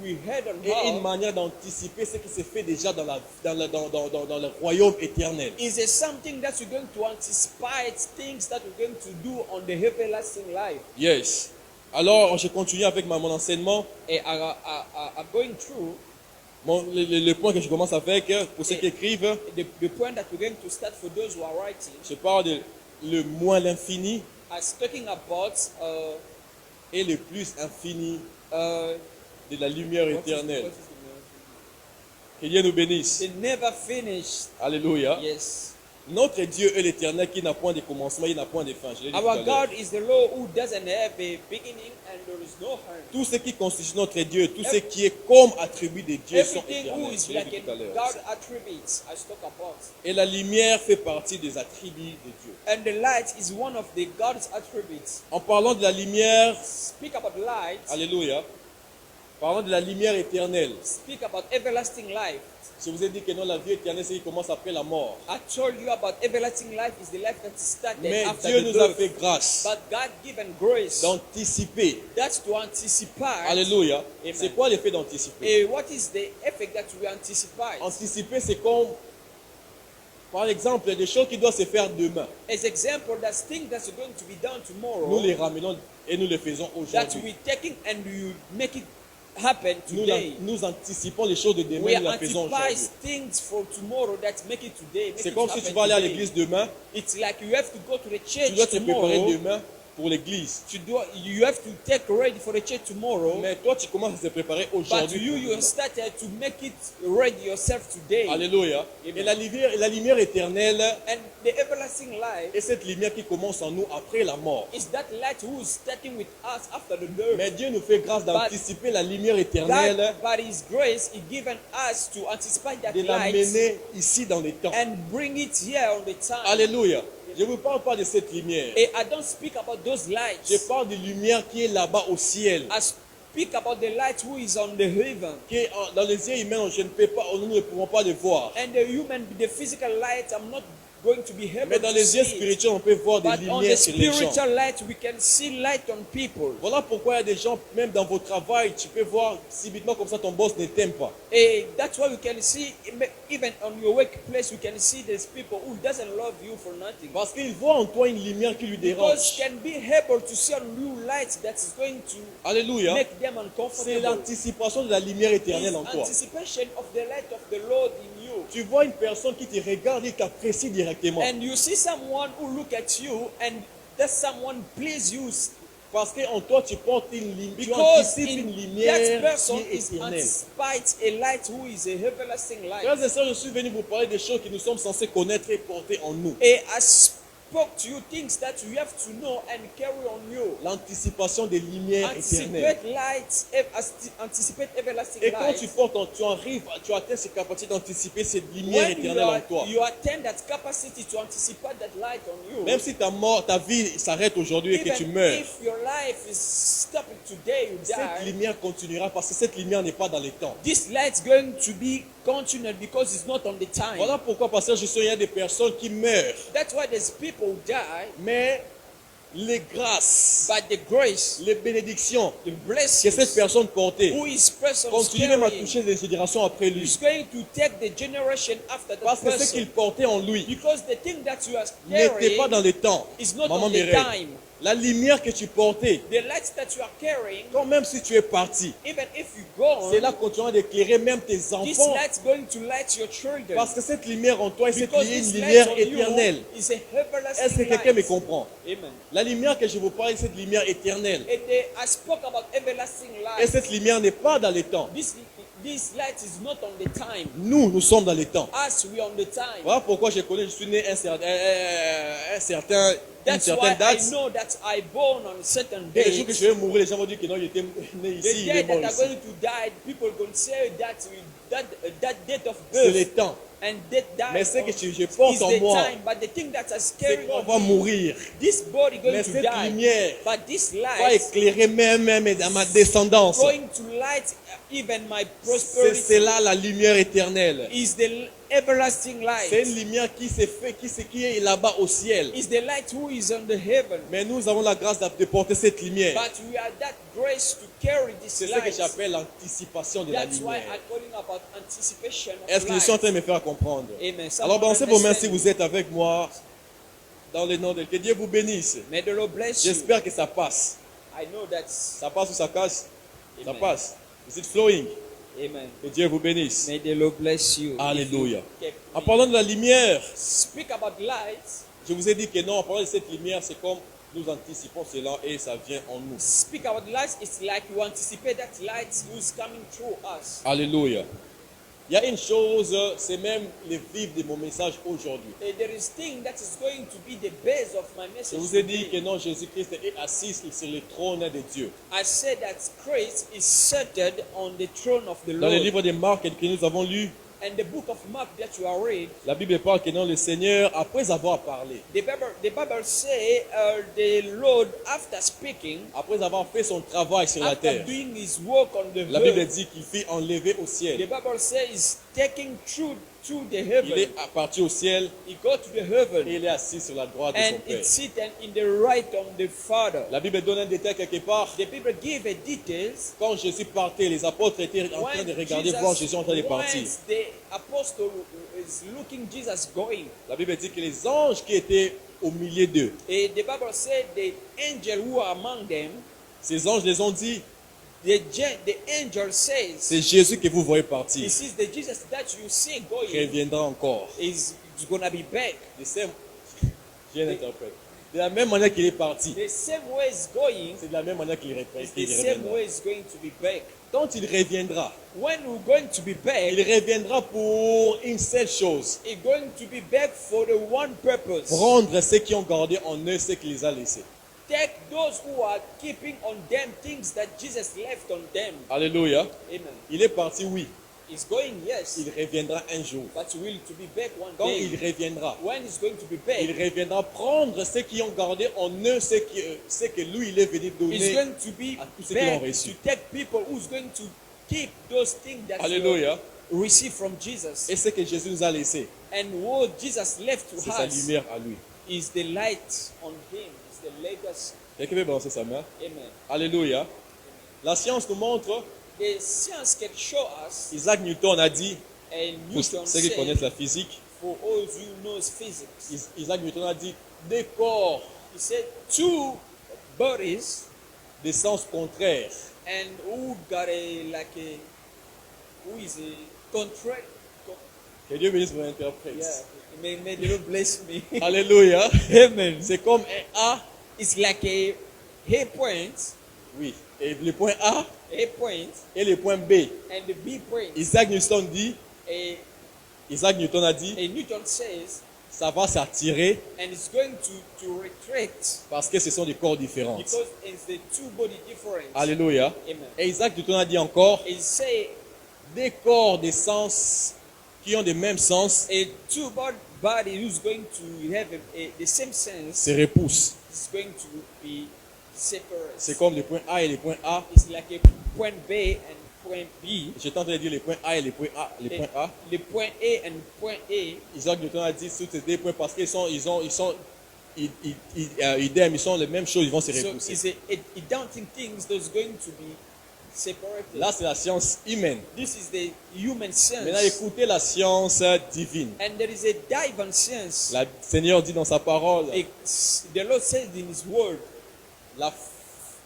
B: we had on
A: est une
B: her
A: manière d'anticiper ce qui se fait déjà dans le royaume éternel.
B: is a something that you're going to anticipate things that you're going to do on the everlasting life.
A: Yes. Alors, je continue avec mon enseignement.
B: I'm going through
A: Le point que je commence avec, pour ceux qui écrivent,
B: the point that we're going to start for those who are writing.
A: je parle de le moins l'infini
B: I was talking about
A: et le plus infini
B: uh,
A: de la lumière
B: what is
A: éternelle.
B: the-
A: Que Dieu nous bénisse.
B: they never finished.
A: Alléluia.
B: Yes.
A: Notre Dieu est l'éternel qui n'a point de commencement, il n'a point de fin. Je l'ai dit tout à
B: Our
A: l'heure.
B: God is the Lord who doesn't have a beginning and there is no end.
A: Tout ce qui constitue notre Dieu, tout ce qui est comme attribut de Dieu sont
B: Everything who
A: éternels.
B: is
A: Je l'ai
B: like
A: dit tout à
B: a
A: l'heure.
B: God attributes I spoke about.
A: Et la lumière fait partie des attributs de Dieu.
B: And the light is one of the God's attributes.
A: En parlant de la lumière,
B: Speak about light.
A: alléluia, parlant de la lumière éternelle,
B: Speak about everlasting life.
A: je vous ai dit que non, la vie éternelle, c'est ce qui commence après la mort.
B: I told you about everlasting life is the life that is started
A: Mais
B: after
A: Dieu
B: the
A: nous a
B: death.
A: fait grâce
B: But God given grace.
A: d'anticiper.
B: That's to anticipate.
A: Alléluia.
B: Amen.
A: C'est quoi l'effet d'anticiper?
B: What is the effect that we anticipate?
A: Anticiper, c'est comme, par exemple, des choses qui doivent se faire demain.
B: As example, that's things that's going to be done tomorrow.
A: Nous les ramenons et nous les faisons
B: That
A: aujourd'hui.
B: we taking and you make it happen
A: Nous,
B: today.
A: nous anticipons les choses de demain,
B: We
A: nous les faisons aujourd'hui.
B: anticipate things for tomorrow that make it today. Make
A: C'est
B: it
A: comme si
B: happen
A: tu vas aller à
B: today.
A: l'église demain,
B: It's like you have to go to the
A: tu
B: church
A: dois te préparer
B: tomorrow.
A: demain pour l'église.
B: You have to take ready for the church tomorrow.
A: Mais toi, tu commences à te préparer
B: But
A: aujourd'hui.
B: you
A: pour demain.
B: started to make it ready yourself today.
A: Alléluia.
B: Amen.
A: Et la lumière éternelle
B: And the everlasting life
A: est cette lumière qui commence en nous après la mort.
B: is that light who is starting with us after the death.
A: Mais Dieu nous fait grâce d'anticiper la lumière éternelle,
B: God, by His grace, He given us to anticipate that
A: de
B: light
A: l'amener ici dans les temps.
B: and bring it here on the time.
A: Alléluia. Je ne vous parle pas de cette lumière.
B: And I don't speak about those lights.
A: Je parle de lumière qui est là-bas au ciel.
B: I speak about the light who is on the heaven.
A: Qui est dans les yeux humains, nous ne pouvons pas le voir.
B: And the physical light, I'm not going to be able
A: Mais dans
B: to
A: les
B: see
A: yeux
B: it.
A: spirituels, on peut voir des
B: But on the
A: lumières sur les gens.
B: spiritual light, we can see light on people.
A: Voilà pourquoi il y a des gens, même dans votre travail, tu peux voir subitement comme ça ton boss ne t'aime pas.
B: And that's why we can see, even on your workplace, we can see there's people who doesn't love you for nothing.
A: Parce qu'il voit en toi une lumière qui lui
B: Because
A: dérange.
B: can be able to see on you light that is going to
A: Alléluia.
B: make them
A: C'est
B: uncomfortable.
A: l'anticipation de la lumière éternelle en
B: It's
A: toi.
B: anticipation of the light of the Lord in you.
A: Tu vois une personne qui te regarde et t'apprécie directement.
B: And you see someone who look at you and that someone please you
A: Parce qu'en toi, tu portes une lumière, tu
B: because
A: anticipes une
B: in that
A: lumière
B: person
A: qui est
B: is
A: éternelle.
B: anticipate a light who is a everlasting light.
A: Frères et sœurs, je suis venu vous parler des choses que nous sommes censés connaître et porter en nous.
B: I spoke to you things that you have to know and carry on you.
A: L'anticipation des lumières éternelles.
B: Anticipate light, anticipate everlasting
A: Et quand tu
B: light.
A: portes, tu arrives, tu atteins cette capacité d'anticiper cette lumière
B: When
A: éternelle en toi.
B: you attain that capacity to anticipate that light on you,
A: Même si ta mort, ta vie s'arrête aujourd'hui et que tu
B: even
A: meurs,
B: if your life is stopping today, you
A: cette
B: die.
A: lumière continuera parce que cette lumière n'est pas dans les temps.
B: This light's going to be continued because it's not on the time.
A: Voilà pourquoi, pasteur, je sais il y a des personnes qui meurent,
B: That's why there's people who die,
A: mais les grâces,
B: but the grace,
A: les bénédictions
B: the
A: que cette
B: blessings,
A: personne portait
B: who is person
A: continuent même à
B: carrying,
A: toucher les générations après lui.
B: is going to take the generation after the
A: Parce que ce
B: person.
A: qu'il portait en lui
B: Because the thing that you are
A: n'était pas dans
B: carrying
A: les temps.
B: is not
A: Maman
B: on the
A: Mireille,
B: time.
A: la lumière que tu portais,
B: The light that you are carrying,
A: quand même si tu es parti,
B: even if you go,
A: cela continuera d'éclairer même tes
B: this
A: enfants.
B: light's going to light your children.
A: Parce que cette lumière en toi est cette
B: Because
A: une
B: this light
A: lumière
B: on
A: éternelle.
B: you is a everlasting
A: Est-ce que quelqu'un me
B: light.
A: comprend?
B: Amen.
A: La lumière que je vous parle est cette lumière éternelle.
B: And I spoke about everlasting
A: Et
B: light.
A: cette lumière n'est pas dans les temps.
B: This light is not on the time.
A: Nous sommes dans les temps.
B: Us, we are on the time.
A: Voilà pourquoi je connais, je suis né une certaine
B: That's why I
A: date.
B: know that I born on a certain
A: Et le jour que
B: date.
A: je vais mourir, les gens vont dire que non, il était né
B: The
A: ici, il
B: day
A: est mort
B: that are
A: ici.
B: going to die, people are going to say that date of
A: C'est les
B: birth
A: temps.
B: and that
A: Mais
B: die
A: ce que je
B: is
A: porte en
B: the
A: moi,
B: time. But the thing that is
A: c'est
B: carrying
A: qu'on va
B: on me,
A: mourir.
B: this body going
A: Mais
B: to
A: cette
B: die.
A: lumière
B: But this
A: va
B: light
A: éclairer même dans ma descendance.
B: going to light even my
A: C'est
B: prosperity
A: là la lumière éternelle.
B: is the everlasting
A: C'est une
B: light.
A: lumière qui s'est fait, qui est là-bas au ciel.
B: Is the light who is on the heaven.
A: Mais nous avons la grâce de porter cette lumière.
B: But we are that grace to carry this
A: C'est ce que
B: light.
A: j'appelle l'anticipation de la
B: That's why
A: lumière.
B: I'm calling about anticipation of
A: Est-ce que je suis en train
B: light.
A: de me faire comprendre?
B: Amen.
A: Alors, balancez vos mains si
B: Understand.
A: vous êtes avec moi. Dans le nom de que Dieu vous bénisse.
B: May the Lord bless you.
A: J'espère que ça passe.
B: I know that.
A: Ça passe ou ça casse? Ça
B: Amen.
A: passe. Is it flowing?
B: Amen.
A: Que Dieu vous bénisse.
B: May the Lord bless you.
A: Alléluia.
B: If you keep
A: En parlant de la lumière,
B: speak about light.
A: je vous ai dit que non, en parlant de cette lumière, c'est comme nous anticipons cela et ça vient en nous.
B: Speak about light. It's like you anticipate that light who's coming through us.
A: Alléluia. Il y a une chose, c'est même le vivre de mon message aujourd'hui.
B: There is thing that is going to be the base of my
A: Je
B: message.
A: vous ai dit que
B: today.
A: non, Jésus-Christ est assis sur le trône de Dieu.
B: I said that Christ is seated on the throne of the
A: Dans le
B: Lord.
A: livre de Marc que nous avons lu,
B: And the book of Mark that you are read,
A: la Bible parle que non, le Seigneur, après avoir parlé,
B: the Bible say the Lord after speaking,
A: après avoir fait son travail sur la
B: after
A: terre,
B: doing his work on the
A: la Bible
B: earth,
A: dit qu'il fut enlevé au
B: the
A: ciel.
B: Bible says taking through the
A: Il
B: heaven.
A: est parti au ciel
B: He go to the heaven
A: et il est assis sur la droite de son
B: and
A: Père.
B: it's sitting in the right of the Father.
A: La Bible donne un détail quelque part.
B: The Bible give a details.
A: Quand Jésus partait, les apôtres étaient en train de regarder, voir Jésus en train de partir.
B: when the apostle is looking Jesus going,
A: La Bible dit que les anges qui étaient au milieu d'eux,
B: the Bible said the angel who are among them,
A: ces anges les ont dit,
B: the angel says,
A: c'est Jésus que vous voyez partir.
B: this is the Jesus that you see going
A: Reviendra encore.
B: is going to be back.
A: De same- Je l'interprète. De la même manière qu'il est parti,
B: The same way is going,
A: c'est de la même manière qu'il
B: is the same
A: reviendra.
B: way is going to be back.
A: Quand il reviendra,
B: When we're going to be back,
A: il reviendra pour une seule chose.
B: it's going to be back for the one purpose.
A: Prendre ceux qui ont gardé en eux ce qu'il les a laissés.
B: Take those who are keeping on them things that Jesus left on them.
A: Alléluia.
B: Amen.
A: Il est parti, oui.
B: He's going, yes,
A: Il reviendra un jour.
B: but will to be back one
A: Quand
B: day.
A: il reviendra,
B: When he's going to be
A: il
B: back,
A: reviendra prendre ceux qui ont gardé en eux ce que lui, il est venu
B: he's
A: donner.
B: going to be
A: à tous ceux qui l'ont
B: back
A: reçu.
B: to take people who's going to keep those things that
A: Alléluia.
B: you receive from Jesus.
A: Et ce que Jésus nous a laissé,
B: And what Jesus left to
A: c'est sa
B: us
A: lumière à lui.
B: is the light on him, is the legacy.
A: Quelqu'un veut balancer sa main?
B: Amen.
A: Alléluia. La science nous montre,
B: The science can show us,
A: Isaac Newton a dit,
B: and
A: pour
B: Newton
A: ceux qui
B: said,
A: connaissent la physique,
B: for all you know physics,
A: Isaac Newton a dit, des corps
B: he said two bodies
A: de sens contraires
B: and who got who is a contract.
A: que Dieu bénisse mon interprète.
B: Yeah, may the Lord bless me.
A: Alléluia.
B: Amen.
A: C'est comme un A,
B: It's like a point,
A: oui, et le point A et le point B.
B: and the B point.
A: Isaac Newton dit,
B: A
A: Isaac Newton a dit,
B: Newton says
A: ça va s'attirer
B: and it's going to retract
A: parce que ce sont des corps différents.
B: because it's the two body difference.
A: Alléluia.
B: Amen.
A: Et Isaac Newton a dit encore,
B: It say
A: des corps d'essence qui ont le même sens
B: a two body who's going to have the same sense
A: se repoussent.
B: is going to be separate.
A: C'est comme les points A et les points A.
B: It's like a point B and point B.
A: J'étais en train de dire les points A et les points A. Les points A.
B: The point A and point A.
A: Isaac Newton a dit tous ces deux points parce qu'ils sont idem, ils sont les mêmes choses, ils vont se
B: So
A: repousser.
B: it's a daunting things that's going to be separated.
A: Là, c'est la science humaine.
B: This is the human sense.
A: Maintenant, écoutez la science divine.
B: And there is a divine sense.
A: Le Seigneur dit dans sa parole,
B: The Lord says in His word,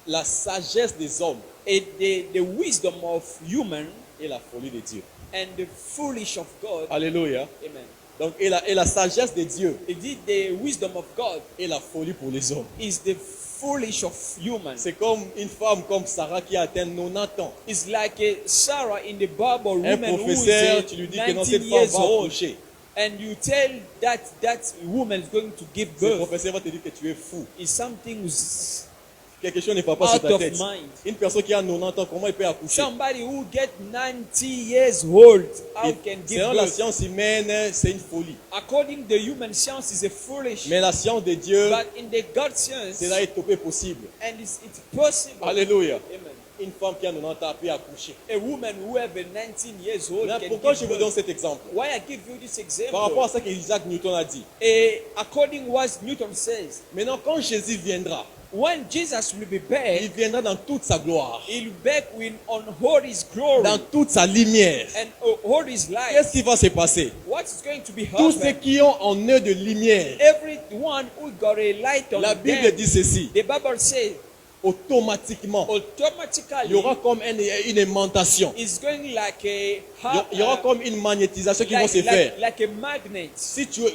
A: la sagesse des hommes
B: the wisdom of human
A: est la folie de Dieu.
B: and the foolish of God.
A: Alléluia.
B: Amen.
A: Donc, et la sagesse de Dieu
B: Indeed, the wisdom of God
A: est la folie pour les hommes.
B: is the foolish of human.
A: C'est comme une femme comme Sarah qui a atteint 90 ans.
B: It's like a Sarah in the Bible,
A: Un
B: woman who is
A: professeur, tu lui dis que non,
B: 19
A: cette femme
B: years
A: va
B: old,
A: accoucher.
B: and you tell that woman is going to give
A: Le
B: birth.
A: professeur va te dire que tu es fou.
B: Is something who's
A: Quelque chose ne va pas
B: out
A: sur ta
B: of
A: tête.
B: mind.
A: Une personne qui a 90 ans, comment il peut accoucher?
B: Somebody who get 90 years old, how
A: Et
B: can give
A: selon la
B: birth?
A: science humaine, c'est une folie.
B: According to the human science, is a foolish.
A: Mais la science de Dieu,
B: But in the God science,
A: c'est là est possible.
B: and it's possible.
A: Alléluia.
B: Amen.
A: Une femme qui a 90 ans peut accoucher.
B: A woman who have a 19 years old
A: Mais
B: can
A: pourquoi
B: give
A: je vous donne
B: birth.
A: cet exemple?
B: Why I give you this example?
A: Par rapport à ce que Isaac Newton a dit.
B: According what Newton says,
A: Maintenant, quand Jésus viendra,
B: when Jesus will be
A: il
B: back,
A: viendra dans toute sa gloire,
B: he'll back with on all his glory
A: dans toute sa lumière.
B: and all his light.
A: Qu'est-ce qui va se passer?
B: What is going to be
A: Tous ceux
B: happening?
A: qui ont en eux de lumière,
B: Everyone who got a light on
A: la Bible
B: them,
A: dit ceci,
B: the Bible says,
A: automatiquement,
B: automatically
A: il y aura comme une aimantation.
B: it's going like a
A: Il y aura comme une magnétisation qui va se faire.
B: like a magnet.
A: Si tu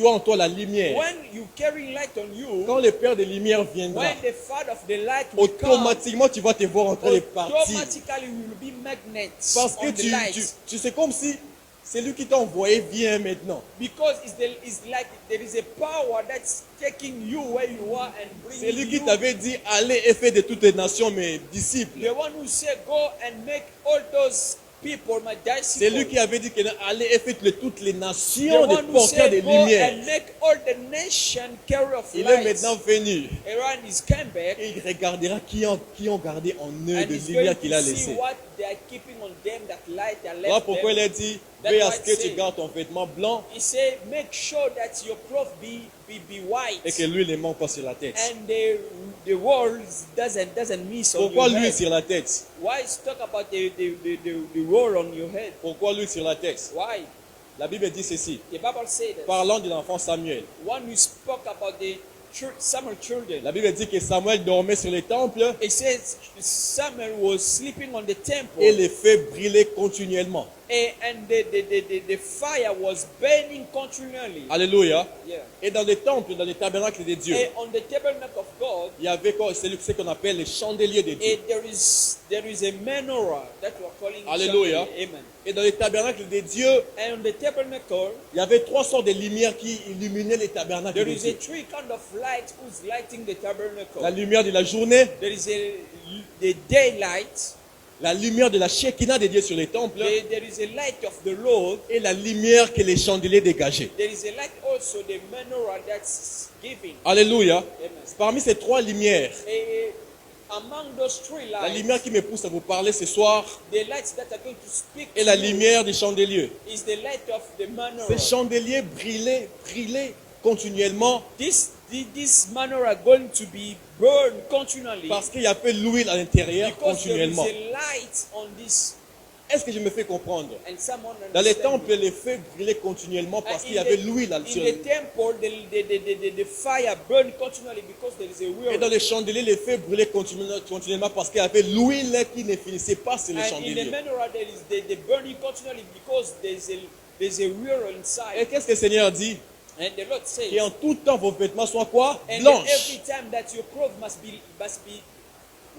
A: as en toi la lumière,
B: When you carry light on you,
A: quand le Père de lumière viendra,
B: when the Father of the light will come,
A: automatiquement tu vas te voir en train de partir.
B: automatically we will be magnets
A: Parce que
B: on the light.
A: c'est comme si c'est lui qui t'a envoyé vient maintenant.
B: Because it's like there is a power that's taking you where you are and
A: C'est lui
B: bringing
A: qui
B: you.
A: t'avait dit allez et fais de toutes les nations mes disciples.
B: The one who said, go and make all those people my
A: C'est lui
B: disciples.
A: qui avait dit que allez et faites toutes les
B: The
A: nations des
B: one who
A: porteurs de
B: said, go
A: lumière.
B: and make all the nation carry of
A: Il est
B: light.
A: maintenant venu
B: Aaron is came back
A: et il regardera qui ont gardé en eux
B: and
A: de
B: he's going
A: lumière qu'il a
B: to see
A: laissé.
B: what they are keeping on them, that light they are
A: Voilà
B: left
A: pourquoi il
B: them.
A: a dit
B: That's
A: veille à
B: why
A: ce
B: it
A: que tu
B: says-
A: gardes ton vêtement blanc
B: He said, make sure that your cloth be white.
A: et que l'huile ne manque pas sur la tête.
B: And the world doesn't miss on
A: Pourquoi
B: your
A: l'huile
B: head.
A: sur la tête?
B: Why is talk about the roll on your head?
A: Pourquoi l'huile sur la tête?
B: Why?
A: La Bible dit ceci.
B: The Bible said that
A: Parlant de l'enfant Samuel.
B: when we spoke about the Samuel children,
A: La Bible dit que Samuel dormait sur les temples
B: it says Samuel was sleeping on the temple
A: et les feux brillaient continuellement.
B: and the fire was burning continually.
A: Alléluia.
B: Yeah.
A: Et dans les temples, dans les tabernacles de Dieu,
B: And on the tabernacle of God,
A: il y avait ce qu'on appelle les chandeliers de Dieu.
B: there is a menorah that we are calling
A: Alléluia.
B: chandelier. Amen.
A: Et dans les tabernacles de Dieu,
B: And on the tabernacle,
A: il y avait trois sortes de lumières qui illuminaient les tabernacles
B: there
A: de
B: is a
A: Dieu.
B: three kind of light who's lighting the tabernacle.
A: La lumière de la journée,
B: There is the daylight,
A: la lumière de la Shekinah de Dieu sur les temples
B: there is a light of the Lord,
A: et la lumière que les chandeliers dégageaient.
B: there is a light also the menorah that's giving.
A: Alléluia.
B: Amen.
A: Parmi ces trois lumières,
B: Among those three
A: la
B: lights,
A: lumière qui me pousse à vous parler ce soir
B: the lights that are going to speak
A: est
B: to
A: la
B: you
A: lumière des chandeliers.
B: is the light of the menorah.
A: Ces chandeliers brillaient continuellement
B: This menorah going to be burned continually
A: parce qu'il y avait l'huile à l'intérieur
B: because there is
A: continuellement.
B: a light on this.
A: Est-ce que je me fais comprendre?
B: And someone
A: Dans les
B: understand
A: temples,
B: me.
A: les feux brillaient continuellement parce
B: And
A: qu'il y avait l'huile à
B: in the temple, the fire burned continually because there is a
A: Et dans
B: will.
A: les chandeliers, les feux brillaient continuellement parce qu'il y avait l'huile qui ne finissait pas sur les
B: And in the
A: chandeliers.
B: menorah, there is the burning continually because there's a will
A: Et
B: inside.
A: qu'est-ce que le Seigneur dit?
B: And the Lord says,
A: Que en tout temps, vos vêtements soient quoi?
B: and
A: Blanches.
B: every time that your clothes must be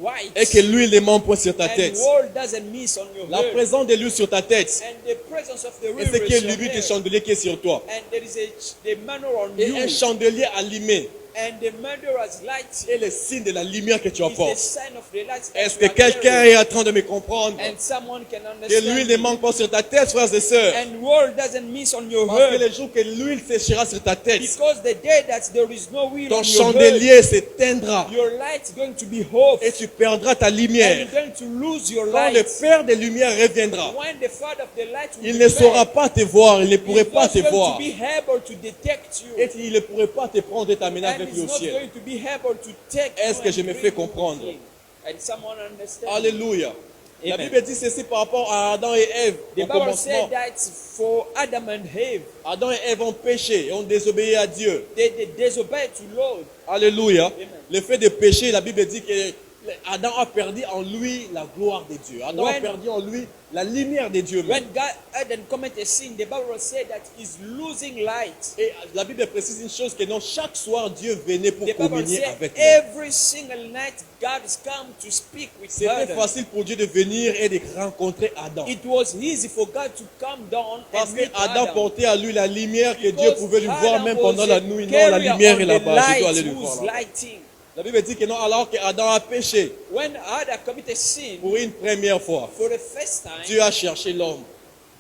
B: white,
A: et que l'huile ne manque point sur ta
B: and
A: tête.
B: oil doesn't miss on your
A: La
B: head,
A: présence de l'huile sur ta tête
B: and the presence of the
A: et
B: river
A: ce qui est
B: is your
A: l'huile du
B: head,
A: chandelier qui est sur toi.
B: and there is the manor on
A: Et
B: you,
A: un chandelier allumé
B: and the manor has light
A: est le signe de la lumière que tu
B: is the
A: apportes.
B: sign of the light that
A: Est-ce
B: you
A: que
B: are
A: quelqu'un
B: carrying.
A: est en train de me comprendre?
B: And someone can
A: Que l'huile
B: understand
A: ne
B: me.
A: manque pas sur ta tête, frères et sœurs.
B: And oil doesn't miss on your
A: Parce que
B: head,
A: le jour que l'huile séchera sur ta tête,
B: because the day that there is no oil
A: ton
B: on your head,
A: chandelier s'éteindra
B: your light is going to be off,
A: et tu perdras ta
B: and
A: lumière.
B: you're going to lose your
A: Quand le
B: light.
A: Père des Lumières reviendra,
B: When the Father of the light will
A: il
B: be
A: ne saura
B: back,
A: pas te voir, il ne
B: he's
A: pourrait pas
B: not
A: te
B: going
A: voir.
B: to be able to detect you,
A: Et il ne pourrait pas te prendre et t'amener
B: and
A: avec lui
B: he's
A: au
B: not
A: ciel.
B: going to be able to take
A: Est-ce
B: you
A: que
B: and
A: je me
B: bring
A: fais
B: you
A: comprendre?
B: with him. And someone understands.
A: Alléluia. La
B: Amen.
A: Bible dit ceci par rapport à Adam et Ève
B: The
A: au
B: Bible
A: commencement.
B: said that for Adam and Eve,
A: Adam et Ève ont péché et ont désobéi à Dieu.
B: they disobeyed to Lord.
A: Alléluia.
B: Amen.
A: Le fait de pécher, la Bible dit que Adam a perdu en lui la gloire de Dieu. Adam a
B: When-
A: perdu en lui la lumière de Dieu même.
B: When God Adam committed a sin, the Bible said that he's losing light.
A: Et la Bible précise une chose, que non, chaque soir Dieu venait pour
B: The Bible
A: communier
B: said
A: avec nous.
B: every single night God has come to speak with
A: C'était
B: Adam.
A: facile pour Dieu de venir et de rencontrer Adam.
B: It was easy for God to come down
A: Parce
B: and
A: que
B: meet
A: Adam
B: Adam.
A: portait à lui la lumière que Dieu
B: Because
A: pouvait lui voir
B: Adam
A: même
B: was
A: pendant la
B: a
A: nuit. Non, la
B: carrier
A: lumière
B: of
A: est
B: the
A: là-bas. Je dois
B: light
A: aller le
B: who's
A: voir là.
B: lighting.
A: La Bible dit que non, alors qu'Adam a péché
B: When Adam committed sin
A: pour une première fois,
B: for the first time,
A: Dieu a cherché l'homme.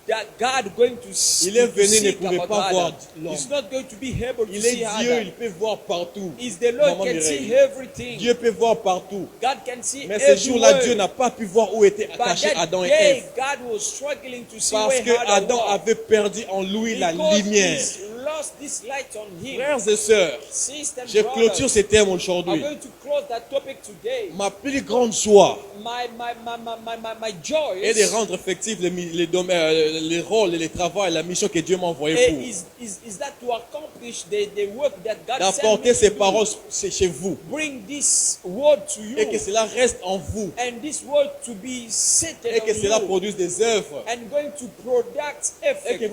B: that God going to
A: Il est venu, ne
B: seek
A: pouvait
B: about
A: pas voir
B: Adam.
A: l'homme.
B: He's not going to be able to
A: Il est
B: see
A: Dieu,
B: Adam.
A: il peut voir partout.
B: Is the Lord
A: Maman
B: can
A: Mireille.
B: see everything.
A: Dieu peut voir partout.
B: God can see
A: Mais ce jour-là, Dieu
B: everywhere.
A: n'a pas pu voir où étaient
B: But
A: cachés
B: that
A: Adam et
B: day,
A: Ève.
B: God was struggling to see
A: Parce
B: where
A: que
B: Adam
A: Adam
B: was.
A: avait perdu en lui la
B: Because
A: lumière.
B: he's lost this light on him.
A: Frères et sœurs,
B: Sisters and
A: je clôture
B: brothers,
A: ce thème
B: I'm
A: aujourd'hui.
B: going to close that topic today.
A: Ma plus grande joie
B: My joy
A: est de rendre effectifs les rôles et les travaux et la mission que Dieu m'a envoyé pour.
B: is that to accomplish the work that God sent
A: D'apporter
B: me
A: ces
B: to do.
A: paroles chez vous.
B: Bring this word to you,
A: Et que cela reste en vous.
B: and this word to be seated
A: Et que
B: on
A: cela
B: you,
A: produise des œuvres.
B: and going to product
A: Et que
B: effects.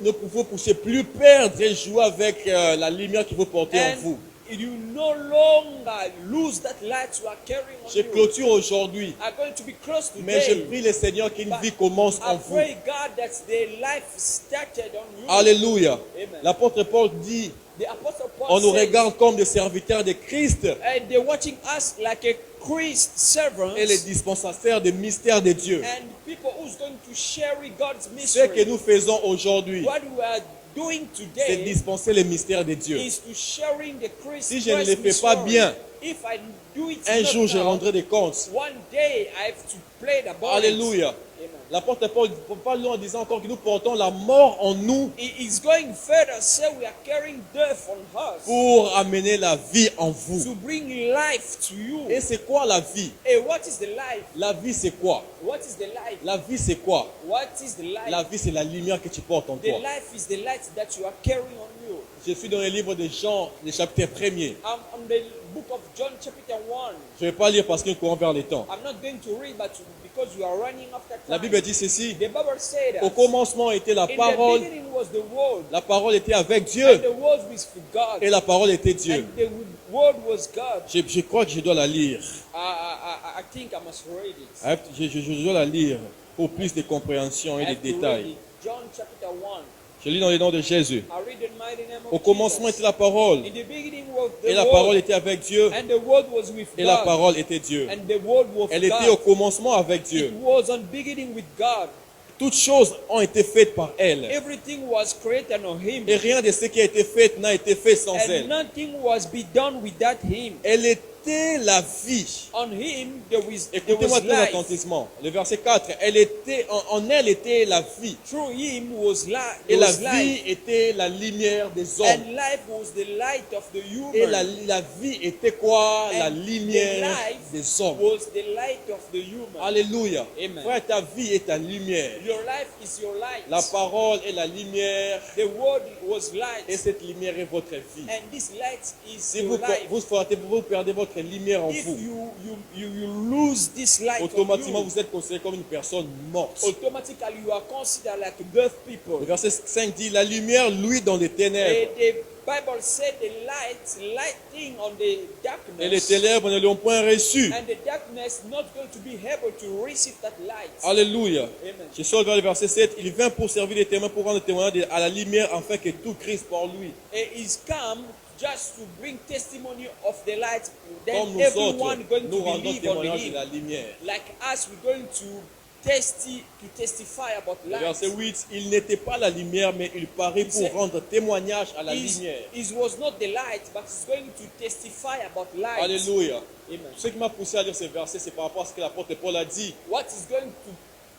A: ne vous puissiez plus perdre et jouer avec la lumière que vous portez en vous.
B: And you no longer lose that light you are carrying on
A: Je
B: you.
A: clôture aujourd'hui.
B: Are going to be close
A: Mais je
B: today.
A: prie le Seigneur qu'une
B: But
A: vie commence
B: I
A: en vous.
B: pray God that the life started on you.
A: Alléluia.
B: Amen.
A: L'apôtre Paul dit,
B: The Apostle Paul
A: on nous
B: says,
A: regarde comme des serviteurs de Christ
B: and they're watching us like a Christ servants,
A: et les dispensateurs des mystères de Dieu.
B: and people who's going to share God's
A: Ce que
B: mystery.
A: nous faisons aujourd'hui,
B: What we are doing
A: c'est
B: today
A: dispenser les mystères de Dieu.
B: is to sharing the Christ
A: Si je ne le
B: Christ
A: fais pas
B: mystery.
A: bien,
B: If I do it
A: un
B: not
A: jour je
B: now,
A: rendrai des comptes.
B: one day I have to play the ball.
A: Alléluia. L'apôtre Paul parle en disant encore que nous portons la mort en nous
B: He is going further, say we are carrying death on us
A: pour amener la vie en
B: to
A: vous.
B: bring life to you.
A: Et c'est quoi la vie?
B: Hey, what is the life?
A: La vie c'est quoi?
B: What is the life?
A: La vie c'est quoi?
B: What is the life?
A: La vie c'est la lumière que tu portes en
B: The
A: toi.
B: life is the light that you are carrying on you.
A: Je suis dans le livre de Jean, le chapitre 1er.
B: I'm on the book of John chapter 1.
A: Je ne vais pas lire parce qu'il court vers le temps.
B: I'm not going to read, but because you are running after time.
A: La Bible dit ceci.
B: The Bible said
A: Au
B: that
A: commencement était la
B: in the
A: parole.
B: beginning was the Word,
A: La parole était avec
B: and
A: Dieu.
B: the Word was with God,
A: Et la parole était Dieu.
B: and the Word was God.
A: Je crois que je dois la lire.
B: I think I must read it.
A: Je dois la lire pour plus de compréhension et
B: I
A: de
B: have to read
A: détails.
B: it. John chapter 1.
A: Je lis dans le nom de Jésus.
B: I read the mighty name
A: Au
B: of
A: commencement
B: Jesus.
A: était la parole.
B: In the beginning was the
A: Et la
B: Word,
A: parole était avec Dieu.
B: and the Word was with
A: Et la
B: God,
A: parole était Dieu.
B: and the Word was
A: Elle était au
B: God.
A: commencement avec Dieu.
B: It was on beginning with God.
A: Toutes choses ont été faites par elle.
B: Everything was created on Him,
A: Et rien de ce qui a été fait n'a été fait sans
B: and
A: elle.
B: nothing was be done without Him.
A: Elle était la vie.
B: On Him there was
A: Écoutez-moi très
B: life.
A: attentivement. Le verset 4. En elle était la vie.
B: Through Him was life.
A: Et la
B: was
A: vie
B: life.
A: était la lumière des hommes.
B: And life was the light of the human.
A: Et la vie était quoi? La
B: And
A: lumière
B: the life
A: des hommes.
B: was the light of the human.
A: Alléluia.
B: Amen.
A: Frère, ta vie est ta lumière.
B: Your life is your light.
A: La parole est la lumière.
B: The word was light.
A: Et cette lumière est votre vie.
B: And this light is
A: Si
B: your life.
A: vous perdez votre lumière en
B: If
A: vous,
B: you lose this light on
A: automatiquement
B: you,
A: vous êtes considéré comme une personne morte.
B: automatically you are considered like dead people.
A: Le verset 5 dit, la lumière luit dans les ténèbres.
B: Bible said the lighting on the
A: Et les
B: darkness,
A: ténèbres ne l'ont point reçu.
B: and the darkness not going to be able to receive that light.
A: Alléluia.
B: Amen.
A: Je sors vers le verset 7. Il vint pour servir les témoins, pour rendre témoignage à la lumière, afin que tout Christ par lui.
B: And he's come just to bring testimony of the light.
A: Comme
B: Then
A: nous
B: everyone
A: autres,
B: going
A: nous
B: to
A: rendons
B: believe on
A: témoignage de
B: him.
A: la lumière.
B: Like us, we're going to testify about
A: Le
B: light.
A: verset 8. Il n'était pas la lumière, mais il parut pour rendre témoignage à la lumière.
B: It was not the light, but it's going to testify about light.
A: Alléluia.
B: Amen.
A: Ce qui m'a poussé à lire ce verset, c'est par rapport à ce que l'apôtre Paul a dit.
B: What is going to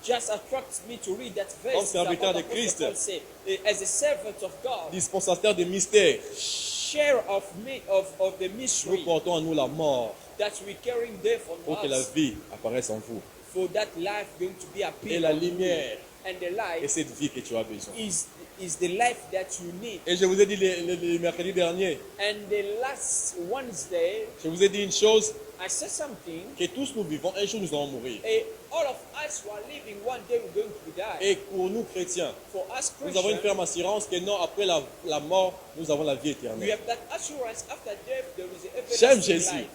B: just attract me to read that verse
A: Comme
B: is
A: serviteur
B: about
A: de
B: Apostle
A: Christ.
B: Paul say, as a servant of God,
A: Dispensateur des mystères,
B: share of me of the
A: nous
B: mystery
A: portons en nous la mort
B: that we carrying death
A: pour que
B: on
A: la
B: us,
A: vie apparaisse en vous.
B: for that life going to be
A: Et
B: appeared.
A: la
B: on you.
A: lumière
B: And the
A: est
B: light
A: cette vie que tu as besoin.
B: is the life that you need.
A: Et je vous ai dit le mercredi dernier,
B: And the last Wednesday,
A: je vous ai dit une chose,
B: I said something.
A: que tous nous vivons, un jour nous allons mourir.
B: All of us who are living, one day we're going to die.
A: Et pour nous chrétiens,
B: For us
A: nous avons une
B: Christians,
A: ferme assurance que non, après la mort, nous avons la vie
B: we
A: éternelle.
B: have that assurance after death there is a
A: J'aime
B: everlasting
A: Jésus.
B: life.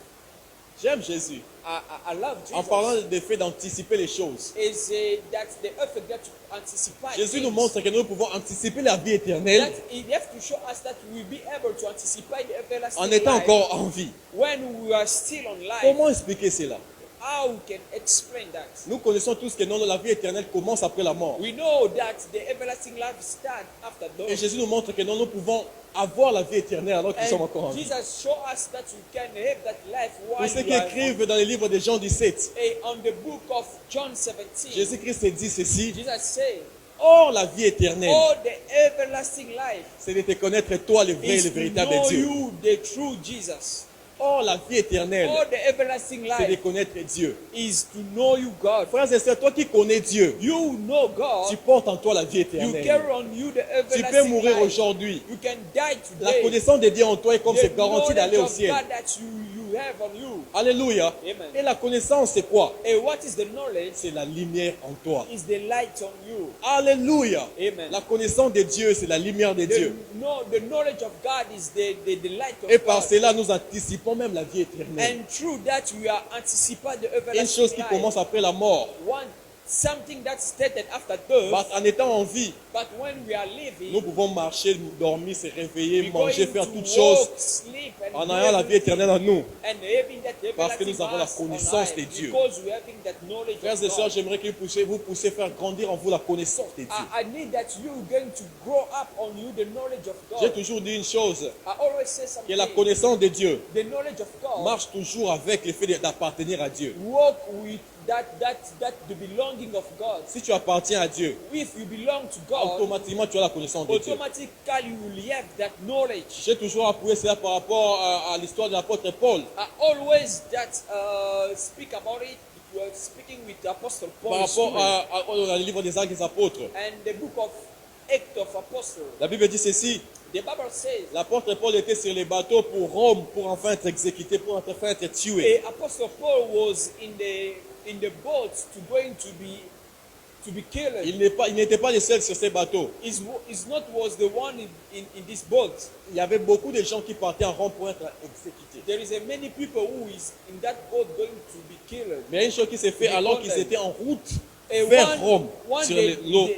A: J'aime Jésus.
B: I love Jesus.
A: En parlant des faits d'anticiper les choses,
B: Is that's the effort that to anticipate.
A: Jésus nous
B: things.
A: montre que nous pouvons anticiper la vie éternelle
B: That he have to show us that we'll be able to anticipate the everlasting
A: en étant
B: life
A: encore en vie.
B: when we are still on life.
A: Comment expliquer cela?
B: How we can explain that?
A: Nous connaissons tous que non, la vie éternelle commence après la mort.
B: We know that the everlasting life starts after
A: Et
B: death.
A: Jésus nous montre que non, nous pouvons avoir la vie éternelle alors que nous sommes encore en
B: And
A: vie.
B: Jesus show us that we can have that life
A: Pour
B: while
A: ceux qui
B: we are
A: écrivent dans les livres de Jean 17,
B: on the book of John 17.
A: Jésus-Christ dit ceci:
B: Jesus said,
A: Or la vie éternelle,
B: "Oh, the everlasting life
A: c'est de te connaître toi, le vrai et
B: is
A: le
B: to
A: véritable
B: know
A: Dieu.
B: you, the true Jesus.
A: Or la vie éternelle,
B: Oh, the everlasting
A: c'est de
B: life
A: connaître Dieu.
B: is to know you, God.
A: Frères et sœurs, toi qui connais Dieu,
B: You know God.
A: tu portes en toi la vie
B: You
A: éternelle.
B: carry on you the
A: Tu peux
B: everlasting
A: mourir
B: life.
A: aujourd'hui.
B: You can die
A: La
B: today.
A: connaissance de Dieu en toi est comme
B: The
A: c'est garanti d'aller au
B: knowledge of
A: ciel.
B: God that you have on you.
A: Alléluia.
B: Amen.
A: Et la connaissance, c'est quoi?
B: And what is the knowledge?
A: C'est la lumière en toi.
B: Is the light on you.
A: Alléluia.
B: Amen.
A: La connaissance de Dieu, c'est la lumière de Dieu.
B: The knowledge of God is the light of
A: Et par
B: God.
A: cela, nous anticipons même la vie éternelle.
B: And through that we are anticipant the
A: Une
B: everlasting
A: chose qui
B: life.
A: commence après la mort.
B: Something that's stated after death.
A: En étant en vie,
B: But when we are living,
A: nous pouvons marcher, dormir, se réveiller,
B: we're
A: manger,
B: going
A: faire
B: to
A: toutes
B: walk,
A: choses
B: sleep, and
A: en
B: do
A: ayant la vie
B: everything.
A: éternelle en nous.
B: And having that
A: Parce que nous
B: everlasting
A: avons la
B: life on
A: connaissance
B: life,
A: de Dieu.
B: because we're having that knowledge
A: Frères
B: of
A: et sœurs,
B: God.
A: j'aimerais que vous puissiez faire grandir en vous la connaissance de Dieu.
B: I need that you going to grow up on you the knowledge of
A: J'ai
B: God.
A: toujours dit une chose,
B: I always say
A: que
B: something.
A: la connaissance de Dieu
B: The knowledge of God
A: marche toujours avec le fait d'appartenir à Dieu.
B: walk with that the belonging of God.
A: Si tu appartiens à Dieu,
B: If you belong to God,
A: automatiquement tu as la connaissance de Dieu.
B: automatically you will have that knowledge.
A: J'ai toujours appuyé cela par rapport à l'histoire de l'apôtre Paul.
B: I always speak about it. We are speaking with the Apostle Paul
A: Par rapport
B: student,
A: au livre des Actes des Apôtres.
B: and the book of Acts of Apostles.
A: La Bible dit ceci:
B: The Bible says,
A: l'apôtre Paul était sur les bateaux pour Rome, pour enfin être exécuté, pour enfin être tué.
B: Apostle Paul was in the boat to going to be killed.
A: Il n'était pas le seul sur ces bateaux.
B: Is not was the one in this boat.
A: Il y avait beaucoup de gens qui partaient en Rome pour être exécutés.
B: There is a many people who is in that boat going to be killed.
A: Mais une chose qui s'est faite alors qu'ils étaient en route
B: And
A: vers Rome,
B: one
A: sur
B: day
A: l'eau,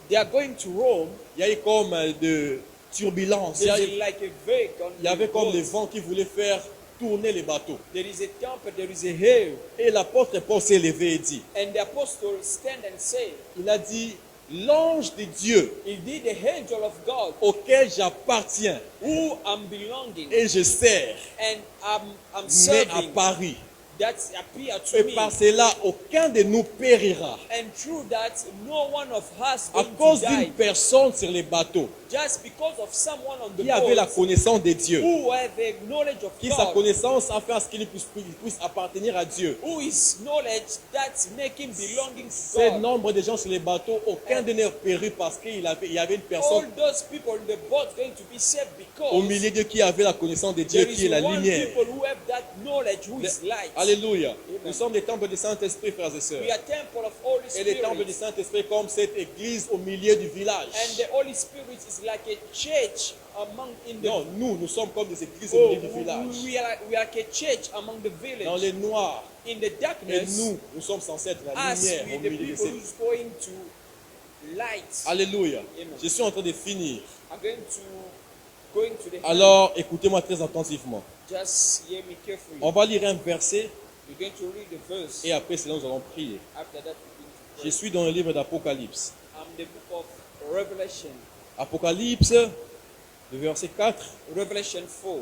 B: they are going to Rome.
A: il y a eu comme de turbulences.
B: There's like a wake on
A: Il y avait
B: the
A: comme
B: boat.
A: les vents qui voulaient faire tourner les bateaux.
B: There is a tempest, there is a hail.
A: Et l'apôtre Paul s'est levé et dit,
B: And the apostle stand and say,
A: il a dit, l'ange de Dieu
B: indeed the angel of God
A: auquel j'appartiens
B: who I'm belonging
A: et je sers
B: and I'm
A: m'est
B: serving
A: apparu.
B: that appear
A: Et
B: to me.
A: par cela, aucun de nous périra.
B: And through that, no one of us
A: À
B: going
A: cause
B: to
A: d'une
B: die.
A: personne sur les bateaux
B: Just because of someone on the
A: qui avait la
B: boat
A: connaissance de Dieu,
B: who have a knowledge of
A: qui sa
B: God,
A: connaissance a fait à ce qu'il puisse appartenir à Dieu.
B: who is knowledge that make him belonging to
A: Ce
B: God.
A: nombre de gens sur les bateaux, aucun de n'eux périt parce qu'il y avait une
B: All
A: personne
B: those people in the boat going to be saved
A: au
B: because
A: milieu d'eux qui avait la connaissance de Dieu,
B: there
A: qui est
B: is
A: la
B: one
A: lumière.
B: people who have that knowledge who is light.
A: Alléluia.
B: Amen.
A: Nous sommes des temples du Saint-Esprit, frères et sœurs.
B: We are temple of Holy
A: Et les temples du
B: Spirit.
A: Saint-Esprit comme cette église au milieu du village.
B: And the Holy Spirit is like a church among in the
A: Non, nous sommes comme des églises au
B: Oh,
A: milieu du village.
B: we are like a church among the
A: Dans
B: village.
A: les noirs.
B: In the
A: Et
B: darkness,
A: nous sommes censés être la
B: us,
A: lumière
B: we
A: au
B: the
A: milieu de
B: people
A: cette.
B: who's going to light.
A: Alléluia.
B: Amen.
A: Je suis en train de finir.
B: Are going to the
A: Alors, écoutez-moi très attentivement.
B: just hear me carefully.
A: On va lire un verset
B: We're going to read the verse.
A: et après cela, nous allons prier.
B: After that, we're going to
A: Je
B: pray.
A: suis dans le livre d'Apocalypse.
B: The book of Revelation.
A: Apocalypse, le verset 4.
B: Revelation 4.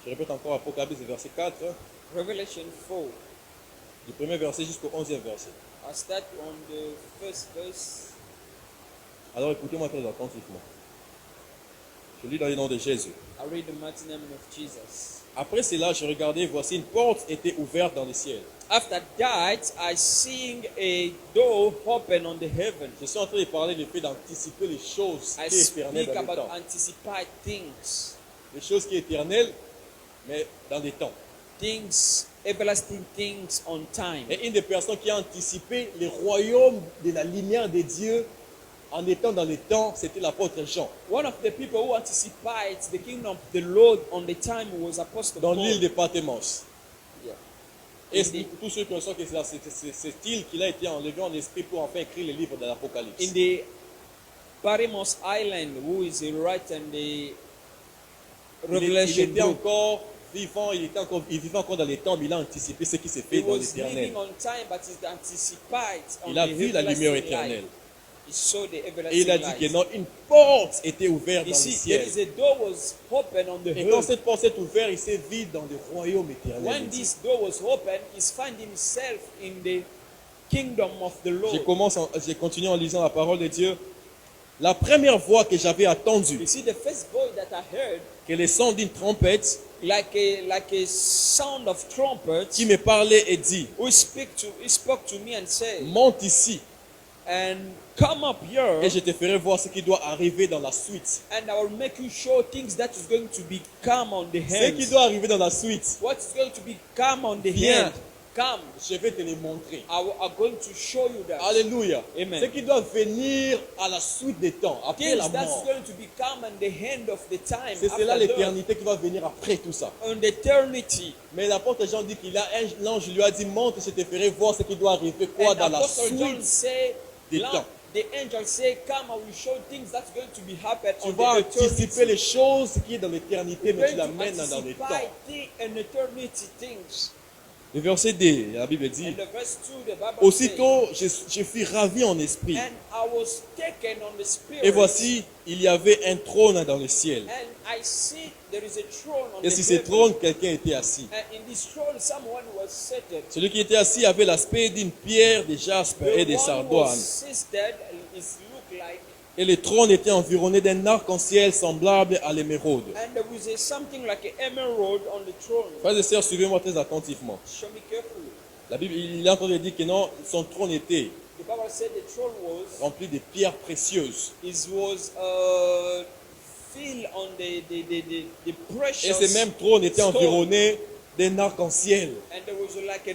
A: Je répète encore Apocalypse, le verset 4.
B: Revelation 4.
A: Du premier verset jusqu'au 11e verset.
B: I'll start on the first verse.
A: Alors écoutez-moi très attentivement. Je lis dans le nom de Jésus.
B: I read the mighty name of Jesus.
A: Après cela, je regardais, voici une porte était ouverte dans le ciel.
B: After that, I seeing a door open on the heaven.
A: Je suis en train de parler du fait d'anticiper les choses
B: I
A: qui est éternelles
B: speak
A: dans le
B: about
A: temps.
B: anticipate things.
A: Les choses qui sont éternelles, mais dans des temps.
B: Things, everlasting things on time.
A: Et une des personnes qui a anticipé les royaumes de la lumière de Dieu en étant dans les temps, c'était l'apôtre Jean.
B: One of the people who anticipates the kingdom of the Lord on the time was Apostle
A: Dans
B: Paul.
A: l'île de Patmos.
B: Yeah.
A: Et
B: In
A: tous ceux qui pensent que c'est cette île qu'il a été enlevé en esprit pour enfin écrire le livre de l'Apocalypse.
B: In the Patmos Island, who is writing the
A: Il
B: Revelation
A: était
B: book.
A: encore vivant, il vivait encore dans les temps, mais il a anticipé ce qui s'est fait
B: He
A: dans
B: was
A: l'éternel.
B: living on time, but he anticipates on
A: Il a
B: the
A: vu la lumière
B: everlasting
A: éternelle.
B: light. He saw the
A: Et
B: everlasting
A: il a dit
B: light.
A: que non, une porte était ouverte
B: You
A: dans le
B: see, there
A: ciel.
B: is a door was open on the
A: Et quand
B: earth.
A: cette porte s'est ouverte, il s'est vu dans le royaume éternel.
B: When
A: de Dieu.
B: this door was open, he found himself in the kingdom of the Lord.
A: J'ai continué en lisant la parole de Dieu. La première voix que j'avais entendue,
B: You see, the first voice that I heard,
A: que le son d'une trompette
B: like a sound of trumpet,
A: qui me parlait et dit,
B: he spoke to me and said,
A: monte ici
B: and come up here,
A: et je te ferai voir ce qui doit arriver dans la suite.
B: and I will make you show things that is going to become on the
A: Ce qui
B: hands.
A: doit arriver dans la suite,
B: What is going to become on the
A: Viens.
B: hand? Come,
A: je vais te le montrer.
B: I'm going to show you that.
A: Alléluia.
B: Amen.
A: Ce qui doit venir à la suite des temps, après
B: Things
A: la
B: that's
A: mort.
B: going to become on the hand of the time.
A: C'est cela
B: after death.
A: l'éternité qui va venir après tout ça.
B: On the eternity.
A: Mais l'apôtre Jean dit qu'il a un ange lui a dit, monte, je te ferai voir ce qui doit arriver quoi
B: And
A: dans la
B: Apostle John
A: suite.
B: say,
A: des
B: "Lord,
A: temps."
B: the angel say, come, I will show things that's going to be happen
A: Tu
B: on
A: vas
B: the eternity.
A: anticiper les choses qui est dans l'éternité, mais tu
B: You're going
A: l'amènes
B: to
A: dans les temps.
B: anticipate an eternity things.
A: Le verset D, la Bible dit,
B: And the verse 2, the Bible
A: aussitôt je fus ravi en esprit.
B: says, and I was taken on the spirit.
A: Et voici, il y avait un trône dans le ciel.
B: And I see there is a throne on
A: Et
B: the
A: sur ce
B: heaven.
A: trône, quelqu'un était assis.
B: And in this throne, someone was seated.
A: Celui qui était assis avait l'aspect d'une pierre de jaspe et de
B: The one who was
A: sardoine.
B: seated is look like,
A: Et le trône était environné d'un arc-en-ciel semblable à l'émeraude.
B: and there was something like an emerald on the throne.
A: Frères et sœurs, suivez-moi très attentivement.
B: Show me carefully.
A: La Bible, il est en train de dire que non, son trône était
B: The Bible said the throne was
A: rempli de pierres précieuses.
B: filled on the
A: Et
B: precious.
A: ce même trône était
B: stone.
A: environné d'un arc-en-ciel.
B: And there was like a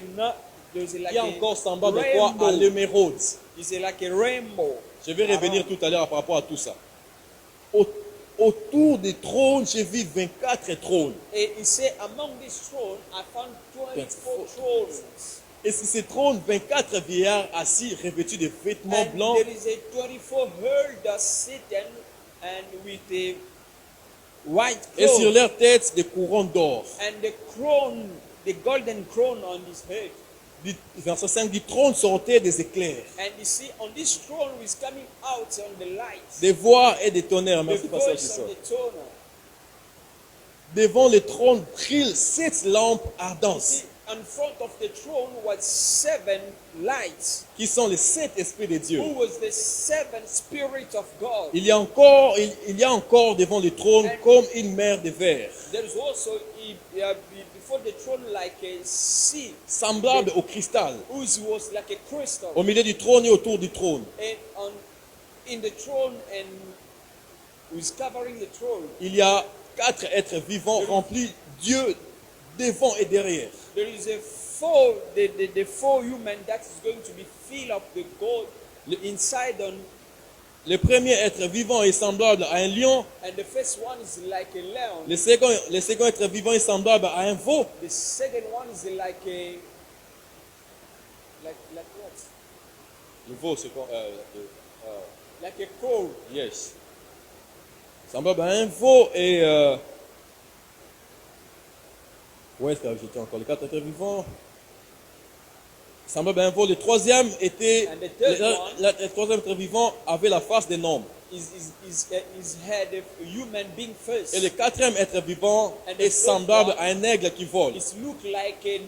A: Qui est encore semblable à quoi? À
B: rainbow.
A: l'émeraude.
B: It's like a rainbow.
A: Je vais revenir
B: Around.
A: tout à l'heure par rapport à tout ça. Autour des trônes, j'ai vu 24 trônes.
B: And he said, among these thrones, I found 24 thrones.
A: Et sur ces trônes, 24 vieillards assis, revêtus de vêtements
B: And
A: blancs.
B: there is a 24 elders sitting and with a white
A: Et sur
B: cloth.
A: leurs têtes, des couronnes d'or.
B: And the crown, the golden crown on his head.
A: Verset 5 du trône sortaient des éclairs,
B: And you see, on this throne is coming out on the light.
A: des voix et des tonnerres.
B: The
A: Merci pour ça,
B: voice on the tone.
A: Devant le trône brillent 7 lampes
B: See,
A: ardentes,
B: in front of the throne was 7 lights.
A: qui sont les 7 esprits de Dieu.
B: Who was the 7 spirits of God?
A: Il y a encore devant le trône comme une mer de verre,
B: There is also before the throne like a sea,
A: semblable au cristal,
B: whose was like a crystal.
A: au milieu du trône et autour du trône.
B: And in the throne and who's covering the throne.
A: Il y a 4 êtres vivants remplis Dieu devant et derrière.
B: there is a the four human that is going to be filled of the gold inside on.
A: Le premier être vivant est semblable à un lion.
B: And the first one is like a lion.
A: Le second être vivant est semblable à un veau.
B: The second one is like what?
A: Le veau, c'est quoi?
B: Like a crow.
A: Yes. Semblable à un veau et... où est-ce que j'étais encore? Les quatre êtres vivants. Semblable à un veau. Le troisième était...
B: And the third one
A: Le troisième être vivant avait la face d'un homme.
B: is head of a human being first.
A: Et le quatrième être vivant
B: And the
A: est
B: fourth
A: semblable
B: one
A: à un aigle qui vole.
B: It look like a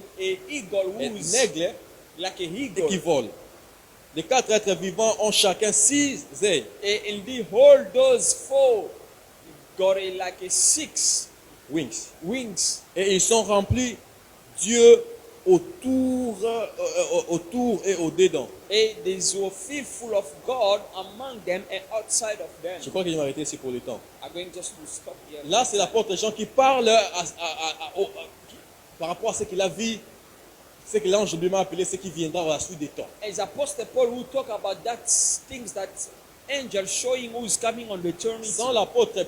B: eagle who's
A: Un aigle
B: like a
A: qui
B: eagle.
A: vole. Les quatre êtres vivants ont chacun 6 ailes.
B: And the whole those four got like a 6
A: Wings.
B: wings.
A: Et ils sont remplis Dieu autour et au-dedans.
B: And they were filled full of God among them and outside of them.
A: Je crois que je vais m'arrêter ici pour le temps.
B: I'm going just to stop here.
A: Là, c'est l'apôtre Jean qui parle par rapport à ce qu'il a vu, ce que l'ange lui m'a appelé, ce qui viendra à la suite des temps.
B: As Apostle Paul who talk about that things that angel showing who is coming on the journey.
A: Sans l'apôtre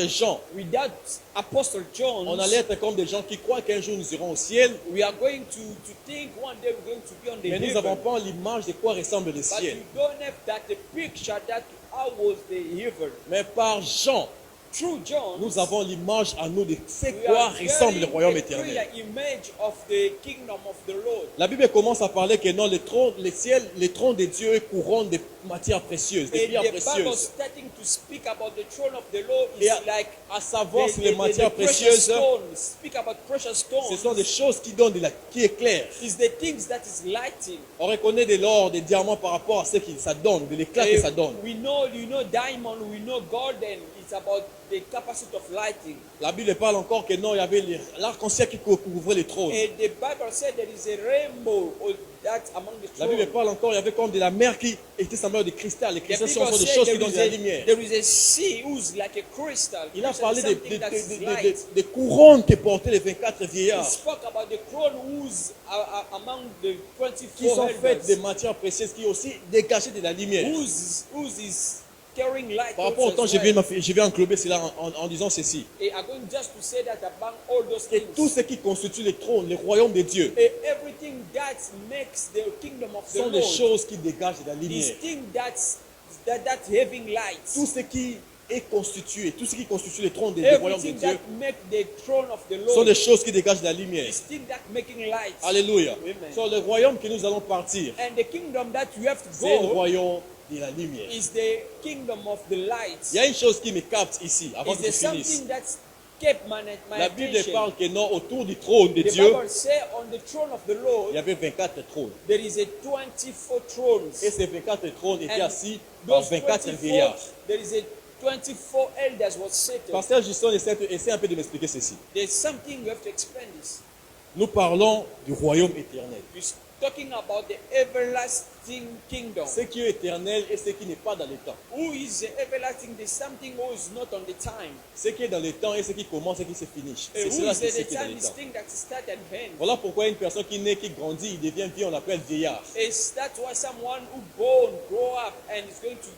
A: Jean,
B: Without Apostle John,
A: on allait être comme des gens qui croient qu'un jour nous irons au ciel,
B: we are going to think one day we're going to be on the
A: mais nous
B: heaven.
A: n'avons pas l'image de quoi ressemble le
B: But
A: ciel.
B: you don't have that the picture that how was the heaven.
A: Mais par Jean,
B: Through John,
A: nous avons l'image à nous de ce
B: we
A: quoi
B: are
A: ressemble le
B: getting
A: royaume
B: a
A: éternel.
B: clear image of the kingdom of the Lord.
A: La Bible commence à parler que non, le ciel, le trône de Dieu est couronne de matières précieuses, de
B: And
A: pierres
B: the Bible
A: précieuses.
B: starting to speak about the throne of the Lord is
A: Et
B: like
A: à savoir si
B: the
A: les matières
B: precious
A: précieuses,
B: stones. Speak about precious
A: ce
B: stones.
A: sont des choses qui donnent qui éclairent.
B: Is the things that is lighting.
A: On reconnaît de l'or, des diamants par rapport à ce que ça donne, de l'éclat que ça donne.
B: We know, diamond, we know golden. It's about the capacity of lighting.
A: La Bible parle encore que non, il y avait l'arc-en-ciel qui couvrait le trône.
B: And the Bible said there is a rainbow that among the
A: La Bible
B: throne.
A: parle encore, il y avait comme de la mer qui était semblable de cristal. Les
B: The
A: cristaux
B: people
A: sont des
B: say
A: choses qui donnent de la lumière.
B: there is a sea who's like a crystal.
A: Il a
B: Crystal
A: parlé
B: is something that is light.
A: des couronnes que portaient les 24
B: He
A: vieillards,
B: spoke about the crown who's among the
A: qui sont
B: 24
A: faites de
B: elders,
A: matières précieuses, qui aussi dégagent de la lumière.
B: whose is carrying light.
A: Par rapport au temps,
B: also as well.
A: je vais englober cela en disant ceci.
B: And I'm going just to say that among all those
A: Et tout
B: things,
A: ce qui constitue le trône, le royaume de Dieu,
B: everything that makes the kingdom of the
A: sont des
B: Lord
A: choses qui dégagent de la
B: is
A: lumière.
B: thing that having light.
A: Tout ce qui est constitué, tout ce qui constitue le trône du royaume de
B: Everything
A: Dieu,
B: that make the throne of the
A: sont
B: Lord
A: des choses qui dégagent de la lumière.
B: is thing that making light.
A: Alléluia.
B: Amen.
A: Sur le royaume que nous allons partir,
B: And the kingdom that you have to
A: c'est le
B: go
A: royaume de la lumière.
B: is the kingdom of the light.
A: Il y a une chose qui me capte ici, avant
B: Is
A: que
B: there
A: je finisse.
B: something that kept my
A: La Bible
B: attention?
A: parle que non, autour du trône de
B: The
A: Dieu,
B: Bible says on the throne of the
A: il
B: Lord
A: y avait 24 trônes.
B: there is a 24 thrones.
A: Et ces 24 trônes étaient
B: And
A: assis par
B: those
A: 24
B: 24,
A: vieillards.
B: there is a 24 elders was seated.
A: Pasteur Justin essaie un peu de m'expliquer ceci.
B: There's something you have to explain this.
A: Nous parlons du royaume éternel.
B: You're talking about the everlasting kingdom.
A: Ce qui est éternel et ce qui n'est pas dans le temps.
B: Who is the everlasting? There's something who is not on the time.
A: Ce qui est dans le temps et ce qui commence et qui se finit. C'est
B: Who
A: cela
B: is
A: qui
B: at
A: est
B: the
A: dans
B: time
A: le
B: is
A: temps.
B: thing that start and end.
A: Voilà pourquoi une personne qui naît, qui grandit, il devient vieux, on l'appelle vieillard.
B: Is that why someone who born, grow up, and is going to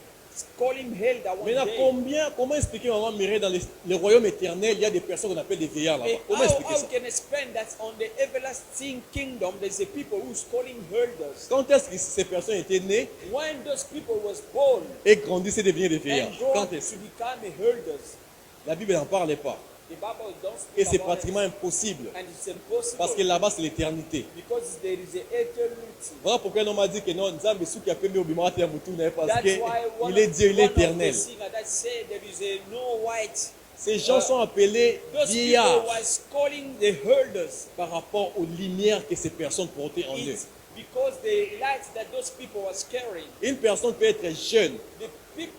B: call him elder one
A: Maintenant,
B: day?
A: comment expliquer, maman Mireille, dans le royaume éternel, il y a des personnes qu'on appelle des vieillards là-bas.
B: Eh,
A: Comment expliquer
B: how
A: ça?
B: can explain that on the everlasting kingdom there's a people who's calling elders?
A: Quand est-ce que ces personnes étaient nées
B: When those people was born
A: et grandissaient, devenaient des vieillards?
B: and grow
A: Quand
B: up
A: est-ce?
B: to become elders,
A: La Bible n'en parlait pas.
B: the Bible don't
A: Et
B: speak
A: c'est
B: about
A: pratiquement
B: it.
A: impossible.
B: And it's impossible
A: Parce que là-bas, c'est l'éternité.
B: because there is a eternity.
A: Voilà pourquoi un homme a dit que non, Nzambe Souki a permis au Bimara te Moutouna parce
B: That's why
A: qu'il est Dieu, il est éternel.
B: that said there is a no white.
A: Ces gens sont appelés
B: Those people
A: vieillards
B: was calling the elders.
A: par rapport aux lumières que ces personnes portaient en eux.
B: It's because the lights that those people was carrying.
A: Une personne peut être jeune,
B: The people,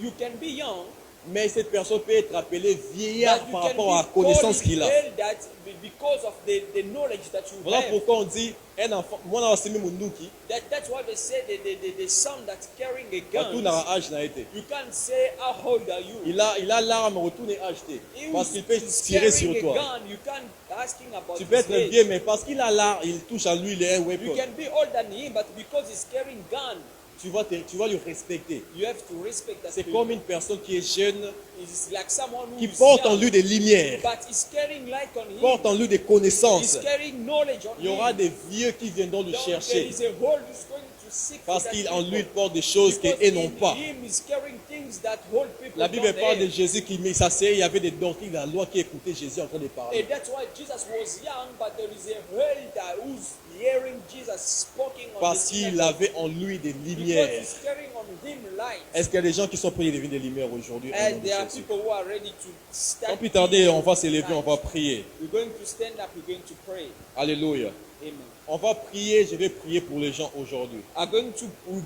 B: you can be young
A: Mais cette personne peut être appelée vieillard
B: But you
A: par
B: can
A: rapport à la
B: be
A: connaissance
B: called
A: qu'il a.
B: well that because of the knowledge that you
A: Voilà
B: have.
A: pourquoi on dit un enfant, moi on a enseigné mon nouki,
B: That's why they say the son that's carrying a
A: tout
B: gun.
A: n'a âge n'a été.
B: You can't say how old are you.
A: Il a l'arme retourne acheter
B: He
A: parce
B: who's
A: qu'il peut
B: is
A: tirer sur
B: carrying a
A: toi.
B: gun, you can't ask him about
A: Tu peux
B: his
A: être
B: age.
A: vieux, mais parce qu'il a l'arme, il touche à lui, il est un
B: You
A: weapon.
B: can be older than him, but because he's carrying gun,
A: Tu vas le respecter.
B: you have to respect that.
A: C'est
B: people.
A: comme une personne qui est jeune,
B: It's like someone who
A: qui
B: is
A: porte en
B: young,
A: lui des lumières,
B: but he's carrying light on him.
A: porte en lui des connaissances.
B: He's carrying knowledge on
A: Il y aura
B: him.
A: des vieux qui viendront le
B: There
A: chercher
B: is a hole who's going to seek for
A: parce
B: that
A: qu'en lui, il
B: people.
A: porte des choses
B: Because
A: qu'eux n'ont
B: in
A: pas.
B: him is carrying things that hold people
A: La Bible
B: down
A: parle de
B: there.
A: Jésus qui s'asseyait, il y avait des doctrines de la loi qui écoutaient Jésus en train de
B: And
A: parler.
B: that's why Jesus was young, but there is a elder who's hearing Jesus speaking on
A: Parce
B: the
A: qu'il
B: synagogue.
A: avait en lui des
B: Because
A: lumières.
B: he's carrying on him light.
A: Est-ce qu'il y a des gens qui sont prêts à devenir des lumières aujourd'hui au nom
B: And
A: de
B: there are
A: Jésus?
B: people who are ready to
A: Sans
B: stand.
A: plus tarder, on va s'élever, on va prier.
B: We're going to stand up, we're going to pray.
A: Alléluia.
B: Amen.
A: On va prier, je vais prier pour les gens aujourd'hui.
B: We're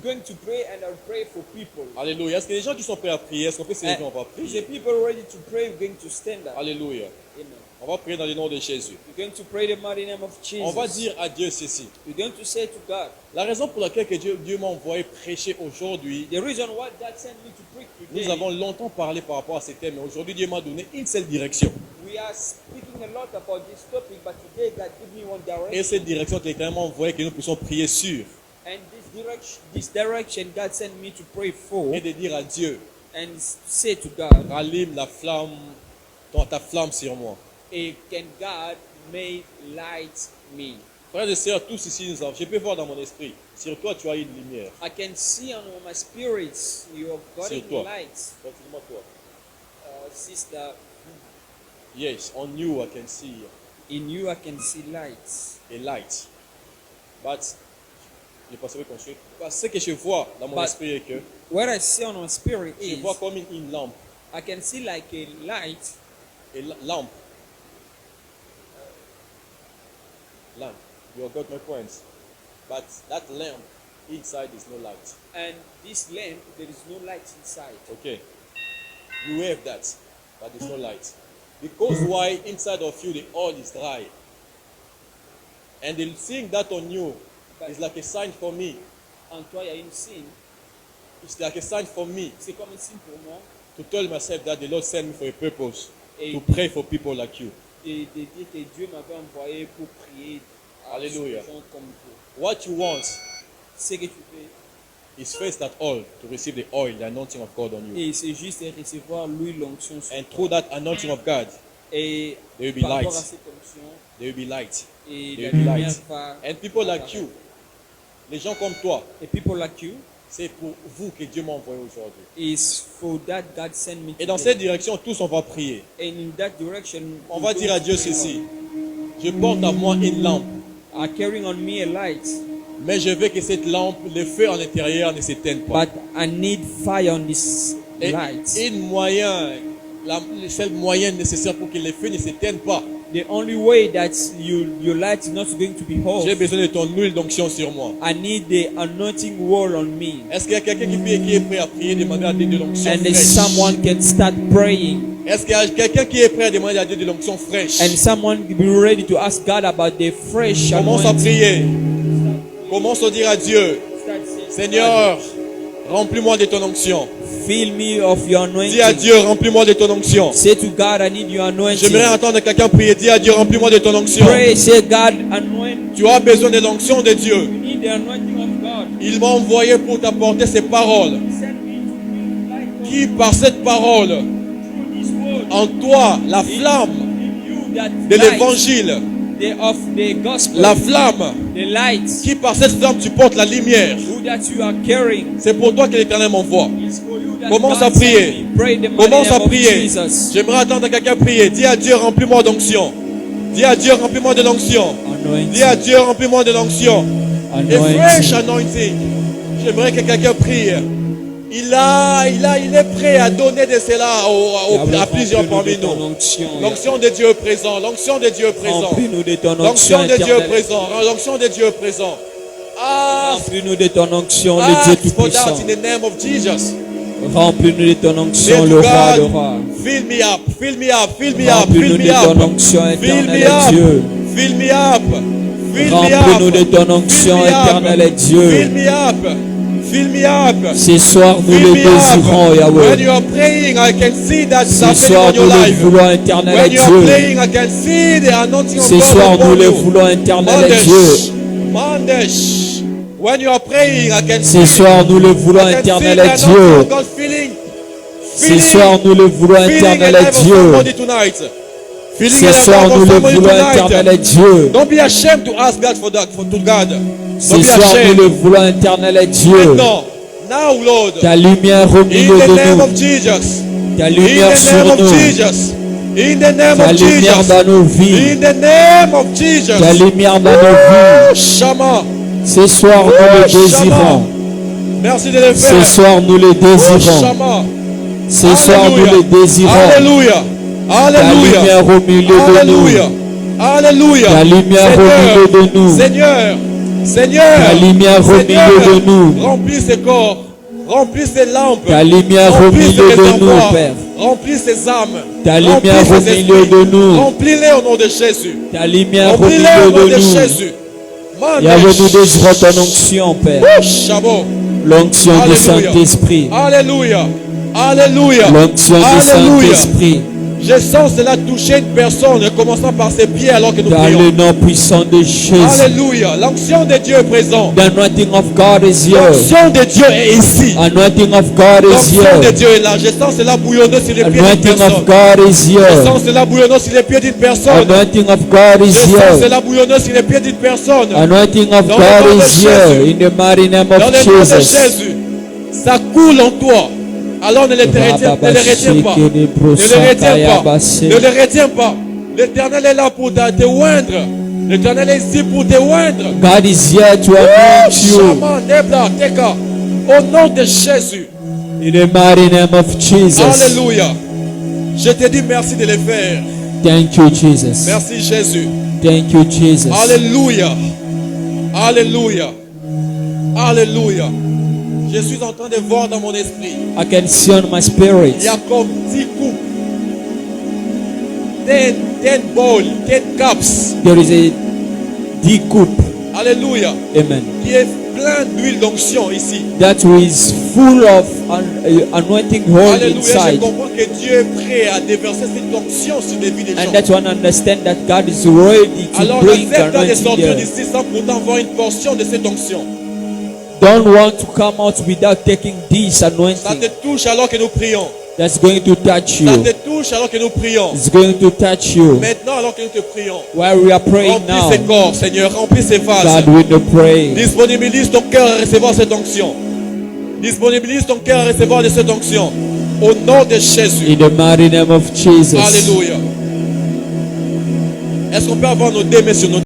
B: going to pray and I'll pray for people.
A: Alléluia. Est-ce qu'il y a des gens qui sont prêts à prier? Est-ce qu'on peut s'élever? On va
B: If the
A: prier.
B: people ready to pray, we're going to stand up.
A: Alléluia.
B: Amen.
A: On va prier dans le nom de Jésus.
B: We're going to pray the mighty name of Jesus.
A: On va dire à Dieu ceci.
B: We're going to say to God,
A: La raison pour laquelle que Dieu m'a envoyé prêcher aujourd'hui,
B: the reason why God sent me to preach today,
A: nous avons longtemps parlé par rapport à ces thèmes, mais aujourd'hui Dieu m'a donné une seule direction.
B: we are speaking a lot about this topic, but today God gave me one
A: Et
B: direction.
A: cette direction qui est clairement envoyée, que nous puissions prier sur
B: And this direction God sent me to pray for
A: et de dire à Dieu,
B: and say to God,
A: rallume la flamme, ta flamme sur moi.
B: can God make light me?
A: Frères et sœurs, tous ici, je peux voir dans mon esprit, sur toi tu as une lumière.
B: I can see on my spirits you have gotten
A: Sur toi.
B: light.
A: Continue-moi toi.
B: Sister,
A: Yes, on you I can see
B: in you I can see light.
A: a light. But, je pense que ce que je vois dans mon
B: But-
A: esprit est que
B: What I see on my spirit
A: je
B: is
A: vois comme une lampe.
B: I can see like a light.
A: Lampe. Lamp. You got my points. But that lamp inside is no light.
B: And this lamp, there is no light inside.
A: Okay. You have that, but there's no light. Because why inside of you the oil is dry. And the seeing that on you is like a sign for me.
B: En toi, il y a une signe.
A: It's like a sign for me
B: C'est comme un signe pour moi.
A: to tell myself that the Lord sent me for a purpose.
B: Et
A: To pray for people like you.
B: de dire que Dieu m'avait envoyé pour prier à
A: Alléluia.
B: des gens comme vous.
A: What you want
B: Ce que tu fais,
A: is first that oil to receive the oil, the anointing of God on you.
B: et c'est juste de recevoir l'huile, l'onction sur
A: And
B: toi.
A: through that anointing of God,
B: Et
A: there will be
B: par
A: light.
B: rapport à cette onction,
A: There will be light.
B: et
A: There
B: la
A: will be
B: lumière
A: light.
B: va.
A: And people like you, les gens comme toi,
B: Et people like you,
A: c'est pour vous que Dieu m'a envoyé aujourd'hui.
B: is for that God sent me.
A: Et dans
B: today.
A: cette direction, tous on va prier.
B: And in that direction,
A: On
B: we're
A: va dire
B: going
A: à
B: to
A: Dieu
B: pray.
A: ceci. Je porte à moi une lampe,
B: Are carrying on me a light,
A: mais je veux que cette lampe, le feu à l'intérieur ne s'éteigne pas.
B: but I need fire on this
A: Et
B: light.
A: une moyen, le seul moyen nécessaire pour que le feu ne s'éteigne pas,
B: The only way that your light is not going to be
A: j'ai
B: off,
A: besoin de ton huile d'onction sur moi.
B: I need the anointing wall on me.
A: Est-ce qu'il y a quelqu'un qui est prêt à prier, demander à Dieu de l'onction
B: And then
A: fraîche?
B: someone can start praying.
A: Est-ce qu'il y a quelqu'un qui est prêt à demander à Dieu de l'onction fraîche?
B: And someone be ready to ask God about the fresh
A: Commence à
B: anointing.
A: prier. Commence à dire à Dieu,
B: Start saying,
A: Seigneur, remplis-moi de ton onction.
B: fill me of your
A: Dis à
B: anointing.
A: Dieu, remplis-moi de ton onction.
B: Say to God, I need your anointing.
A: J'aimerais entendre quelqu'un prier. Dis à Dieu, remplis-moi de ton onction.
B: Pray, say God, anoint.
A: Tu as besoin de l'onction de Dieu.
B: You need the anointing of God.
A: Il m'a envoyé pour t'apporter ces paroles.
B: Send me to bring light on
A: Qui, par cette parole,
B: through this word.
A: en toi, la flamme
B: In you that
A: de
B: light,
A: l'évangile,
B: of the gospel,
A: la flamme,
B: the light,
A: qui par cette flamme tu portes la lumière.
B: who that you are carrying,
A: C'est pour toi que l'Éternel m'envoie.
B: is for you that
A: Commence
B: God
A: à prier.
B: sent me. Pray the mighty
A: Commence à
B: name of
A: prier.
B: Jesus.
A: J'aimerais entendre quelqu'un prier. Dis à Dieu, remplis-moi d'onction. Dis à Dieu, remplis-moi de l'onction. Dis à
B: Anointing.
A: Dieu, remplis-moi de l'onction. A fresh
B: Anointing.
A: anointing. J'aimerais que quelqu'un prie. Il est prêt à donner de cela à plusieurs parmi nous. L'onction de Dieu est présent. L'onction de Dieu est présent.
B: Remplis-nous de ton
A: L'onction
B: onction
A: de Dieu est
B: éternelle.
A: présent. L'onction de Dieu est présent. Ask,
B: Remplis-nous de ton onction, le Dieu
A: ask for that
B: Tout-Puissant.
A: in the name of Jesus.
B: Remplis-nous de ton onction,
A: May
B: le
A: to
B: roi de
A: God
B: roi.
A: fill me up, fill me up, fill me up, fill
B: Remplis-nous
A: me
B: de ton
A: up,
B: onction
A: fill
B: éternelle
A: me
B: et
A: up,
B: Dieu.
A: fill me up, fill me
B: Remplis-nous de
A: up,
B: ton onction
A: fill me up,
B: éternelle et Dieu.
A: fill me up, fill me up.
B: Ce soir, nous
A: Fill
B: le
A: me
B: désirons,
A: up. When
B: Yahweh.
A: you are praying, I can see that
B: Ce
A: happening
B: soir,
A: on your
B: nous le
A: life.
B: voulons éternel et
A: When you are
B: Dieu.
A: praying, I can see the anointing of
B: Ce
A: God
B: soir, nous
A: upon
B: le
A: you.
B: voulons éternel et Dieu.
A: Mandesh. When you are praying, I can
B: Ce
A: see.
B: soir, nous le voulons
A: I can see
B: éternel
A: the
B: et
A: anointing
B: Dieu.
A: of God filling.
B: Ce soir, nous le voulons
A: Filling the
B: éternel et
A: life of
B: Dieu.
A: somebody tonight. Filling
B: Ce
A: the
B: soir,
A: life
B: nous
A: of
B: le
A: somebody
B: voulons éternel et
A: tonight.
B: Dieu.
A: Don't be ashamed to ask God for that, to God.
B: Ce
A: Don't be
B: soir, nous
A: ashamed.
B: le voulons éternel et Dieu.
A: Maintenant, now, Lord,
B: Ta lumière au
A: in
B: milieu
A: the
B: de
A: name
B: nous.
A: of Jesus.
B: Ta
A: In
B: lumière
A: the
B: sur
A: name of
B: nous.
A: Jesus. In the name
B: Ta
A: of
B: lumière
A: Jesus.
B: dans nos vies.
A: In the name of Jesus.
B: Ta lumière dans nos vies.
A: Oh, Shama.
B: Ce soir, nous le désirons.
A: Merci de le
B: Ce
A: faire.
B: soir, nous le
A: Oh,
B: désirons.
A: Shama.
B: Ce soir, nous le désirons.
A: Alléluia.
B: Ta
A: Alléluia.
B: lumière au milieu de
A: Alléluia.
B: nous.
A: Alléluia.
B: Ta lumière au milieu de nous.
A: Seigneur. Seigneur.
B: Ta lumière au milieu de nous.
A: Remplis ces corps. Remplis ces lampes.
B: Ta lumière au
A: Remplis
B: milieu
A: ces
B: de nous,
A: réservoirs.
B: Père.
A: Remplis ces âmes.
B: Ta
A: Remplis
B: lumière au
A: ces
B: milieu
A: esprits.
B: de nous.
A: Remplis-les au nom de Jésus.
B: Ta lumière au
A: Remplis-les au
B: milieu
A: nom
B: de
A: de
B: nous.
A: Jésus.
B: Yahweh, nous désirons ton onction, Père.
A: Oh, Chabot.
B: L'onction du
A: Alléluia.
B: Saint-Esprit.
A: Alléluia. Alléluia.
B: L'onction du
A: Alléluia.
B: Saint-Esprit.
A: Je sens cela toucher une personne, commençant par ses pieds alors que nous
B: Dans
A: prions.
B: le nom puissant de Jésus.
A: Alléluia. L'onction de Dieu est présente.
B: The anointing of God is here.
A: L'onction de Dieu est ici.
B: Anointing of God is
A: L'onction de
B: here.
A: Dieu est là. Je sens cela bouillonner sur les pieds d'une
B: Anointing
A: personne.
B: of God is
A: Je
B: here.
A: sens cela bouillonner sur les pieds d'une personne.
B: Anointing of God
A: Je
B: is
A: sens
B: here.
A: cela bouillonner sur les pieds d'une personne.
B: Anointing of
A: Dans le nom
B: God
A: de
B: is here.
A: Jésus.
B: In the mighty name
A: Dans
B: of
A: le nom de
B: Jesus.
A: Jésus. Ça coule en toi. Alors ne le retiens pas. Ne le retiens pas. Ne le retiens pas. L'Éternel est là pour te oindre. L'Éternel est ici pour te oindre.
B: God is here to anoint you.
A: Shaman, Nebla, Teka. Au nom de Jésus.
B: In the mighty name of Jesus.
A: Alléluia. Je te dis merci de le faire.
B: Thank you, Jesus.
A: Merci Jésus.
B: Thank you, Jesus.
A: Alléluia. Alléluia. Alléluia. Je suis en train de voir dans mon esprit.
B: I can see on my spirit.
A: Il y a comme 10 coupes. 10 bowls, 10 cups.
B: There is a D coupe.
A: Alléluia.
B: Amen.
A: Qui est plein d'huile d'onction ici.
B: That is full of anointing oil
A: Alléluia. Je
B: inside.
A: comprends que Dieu est prêt à déverser cette onction sur les vies des
B: And
A: gens.
B: that's one understand that God is ready to
A: Alors
B: bring the
A: accepte de
B: anointing
A: sortir
B: here.
A: d'ici sans pourtant avoir une portion de cette onction.
B: Don't want to come out without taking this
A: Ça
B: anointing.
A: te touche alors que nous prions.
B: That's going to touch
A: Ça
B: you.
A: te touche alors que nous prions.
B: It's going to touch you.
A: Maintenant alors que nous te prions.
B: While we are praying
A: Remplis
B: now,
A: ces corps, Seigneur. Remplis ces vases.
B: God will pray.
A: Disponibilise ton cœur à recevoir cette onction. Disponibilise ton cœur à recevoir de cette onction. Au nom de Jésus.
B: In the mighty name of Jesus.
A: Alléluia. Est-ce qu'on peut avoir nos deux mains sur nos